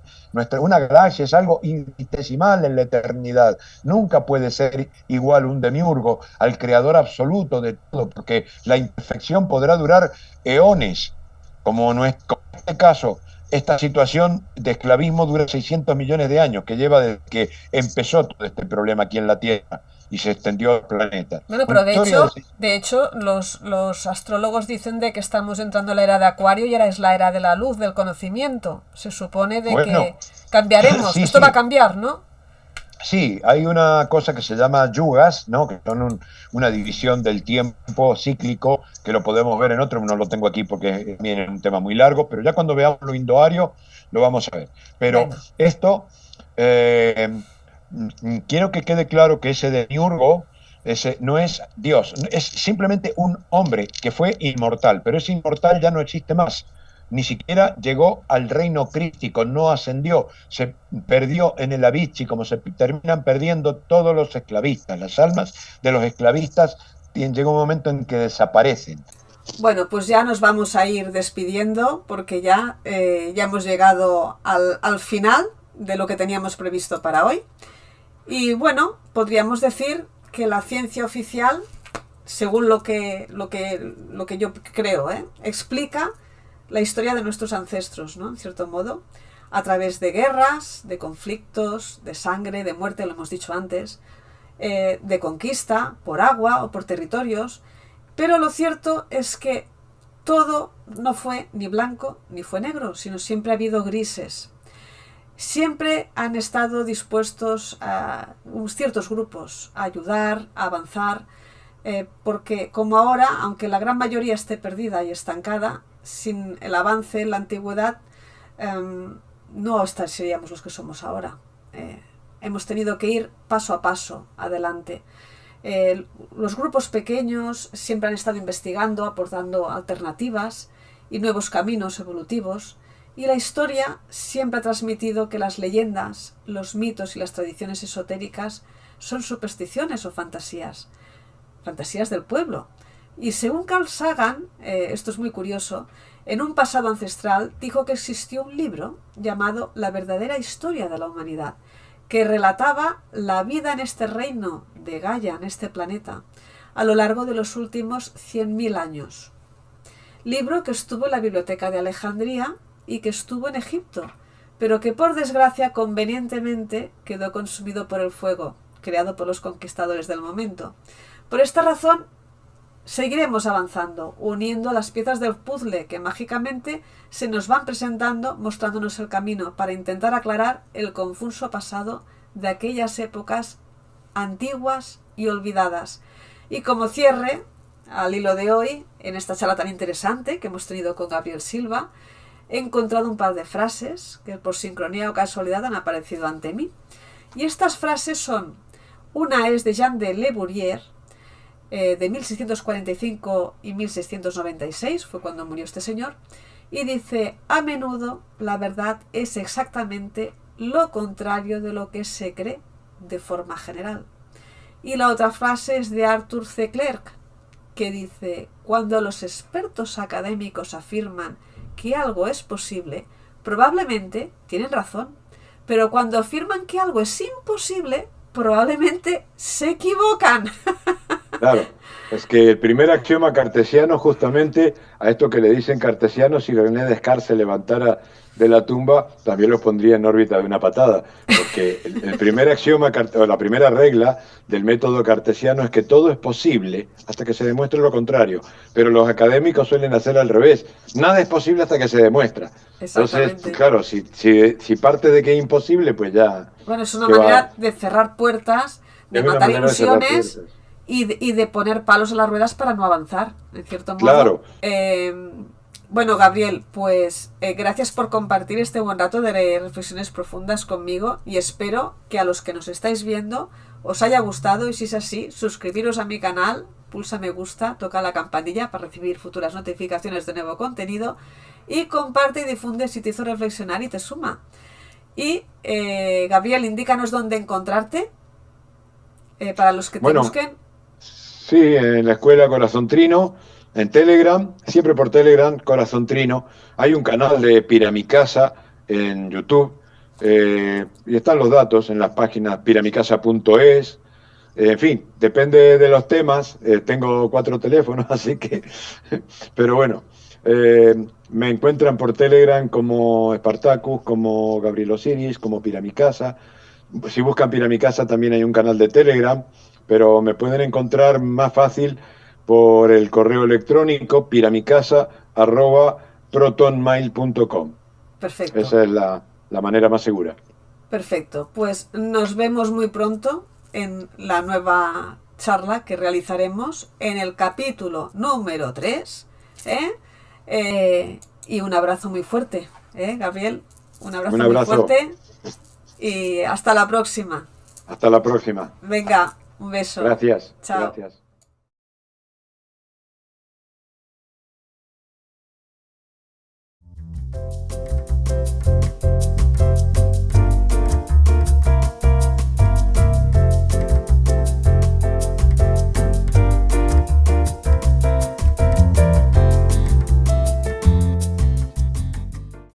una galaxia es algo infinitesimal en la eternidad. Nunca puede ser igual un demiurgo al creador absoluto de todo, porque la imperfección podrá durar eones, como en este caso. Esta situación de esclavismo dura 600 millones de años, que lleva desde que empezó todo este problema aquí en la Tierra y se extendió al planeta. Bueno, pero de hecho los astrólogos dicen de que estamos entrando en la era de Acuario y ahora es la era de la luz, del conocimiento. Se supone de que cambiaremos. Sí, esto va a cambiar, ¿no? Sí, hay una cosa que se llama yugas, ¿no? Que son una división del tiempo cíclico, que lo podemos ver en otro, no lo tengo aquí porque es un tema muy largo, pero ya cuando veamos lo indoario lo vamos a ver. Pero esto, quiero que quede claro que ese demiurgo, ese no es Dios, es simplemente un hombre que fue inmortal, pero ese inmortal ya no existe más. Ni siquiera llegó al reino crístico, no ascendió, se perdió en el Avicii, como se terminan perdiendo todos los esclavistas. Las almas de los esclavistas llega un momento en que desaparecen. Bueno, pues ya nos vamos a ir despidiendo porque ya hemos llegado al final de lo que teníamos previsto para hoy. Y bueno, podríamos decir que la ciencia oficial, según lo que yo creo, explica la historia de nuestros ancestros, ¿no? En cierto modo, a través de guerras, de conflictos, de sangre, de muerte, lo hemos dicho antes, de conquista, por agua o por territorios, pero lo cierto es que todo no fue ni blanco ni fue negro, sino siempre ha habido grises. Siempre han estado dispuestos a ciertos grupos a ayudar, a avanzar, porque como ahora, aunque la gran mayoría esté perdida y estancada, sin el avance en la antigüedad no seríamos los que somos ahora. Hemos tenido que ir paso a paso adelante. Los grupos pequeños siempre han estado investigando, aportando alternativas y nuevos caminos evolutivos, y la historia siempre ha transmitido que las leyendas, los mitos y las tradiciones esotéricas son supersticiones o fantasías del pueblo. Y según Carl Sagan, esto es muy curioso, en un pasado ancestral dijo que existió un libro llamado La verdadera historia de la humanidad, que relataba la vida en este reino de Gaia, en este planeta, a lo largo de los últimos 100.000 años. Libro que estuvo en la Biblioteca de Alejandría y que estuvo en Egipto, pero que por desgracia convenientemente quedó consumido por el fuego, creado por los conquistadores del momento. Por esta razón, seguiremos avanzando, uniendo las piezas del puzzle que mágicamente se nos van presentando, mostrándonos el camino para intentar aclarar el confuso pasado de aquellas épocas antiguas y olvidadas. Y como cierre, al hilo de hoy, en esta charla tan interesante que hemos tenido con Gabriel Silva, he encontrado un par de frases que por sincronía o casualidad han aparecido ante mí. Y estas frases son, una es de Jean de Le Bourrier, de 1645 y 1696, fue cuando murió este señor, y dice: a menudo la verdad es exactamente lo contrario de lo que se cree de forma general. Y la otra frase es de Arthur C. Clarke, que dice: cuando los expertos académicos afirman que algo es posible, probablemente tienen razón, pero cuando afirman que algo es imposible, probablemente se equivocan. Claro, es que el primer axioma cartesiano, justamente a esto que le dicen cartesiano, si René Descartes se levantara de la tumba, también los pondría en órbita de una patada, porque el primer axioma, o la primera regla del método cartesiano es que todo es posible hasta que se demuestre lo contrario, pero los académicos suelen hacer al revés, nada es posible hasta que se demuestra. Entonces, claro, si parte de que es imposible, pues ya... Bueno, es una manera de cerrar puertas, de matar ilusiones y de poner palos a las ruedas para no avanzar, en cierto modo. Claro. Bueno, Gabriel, pues gracias por compartir este buen rato de reflexiones profundas conmigo, y espero que a los que nos estáis viendo os haya gustado, y si es así, suscribiros a mi canal, pulsa me gusta, toca la campanilla para recibir futuras notificaciones de nuevo contenido, y comparte y difunde si te hizo reflexionar y te suma. Y Gabriel, indícanos dónde encontrarte para los que te busquen. Sí, en la escuela Corazón Trino, en Telegram, siempre por Telegram, Corazón Trino. Hay un canal de Piramicasa en YouTube, y están los datos en las páginas piramicasa.es. En fin, depende de los temas. Tengo 4 teléfonos, así que... Pero bueno, me encuentran por Telegram como Spartacus, como Gabriel Osiris, como Piramicasa. Si buscan Piramicasa también hay un canal de Telegram, pero me pueden encontrar más fácil por el correo electrónico piramicasa@protonmail.com. Perfecto. Esa es la manera más segura. Perfecto. Pues nos vemos muy pronto en la nueva charla que realizaremos en el capítulo número 3. Y un abrazo muy fuerte, Gabriel. Un abrazo muy fuerte. Y hasta la próxima. Hasta la próxima. Venga, un beso. Gracias. Chao. Gracias.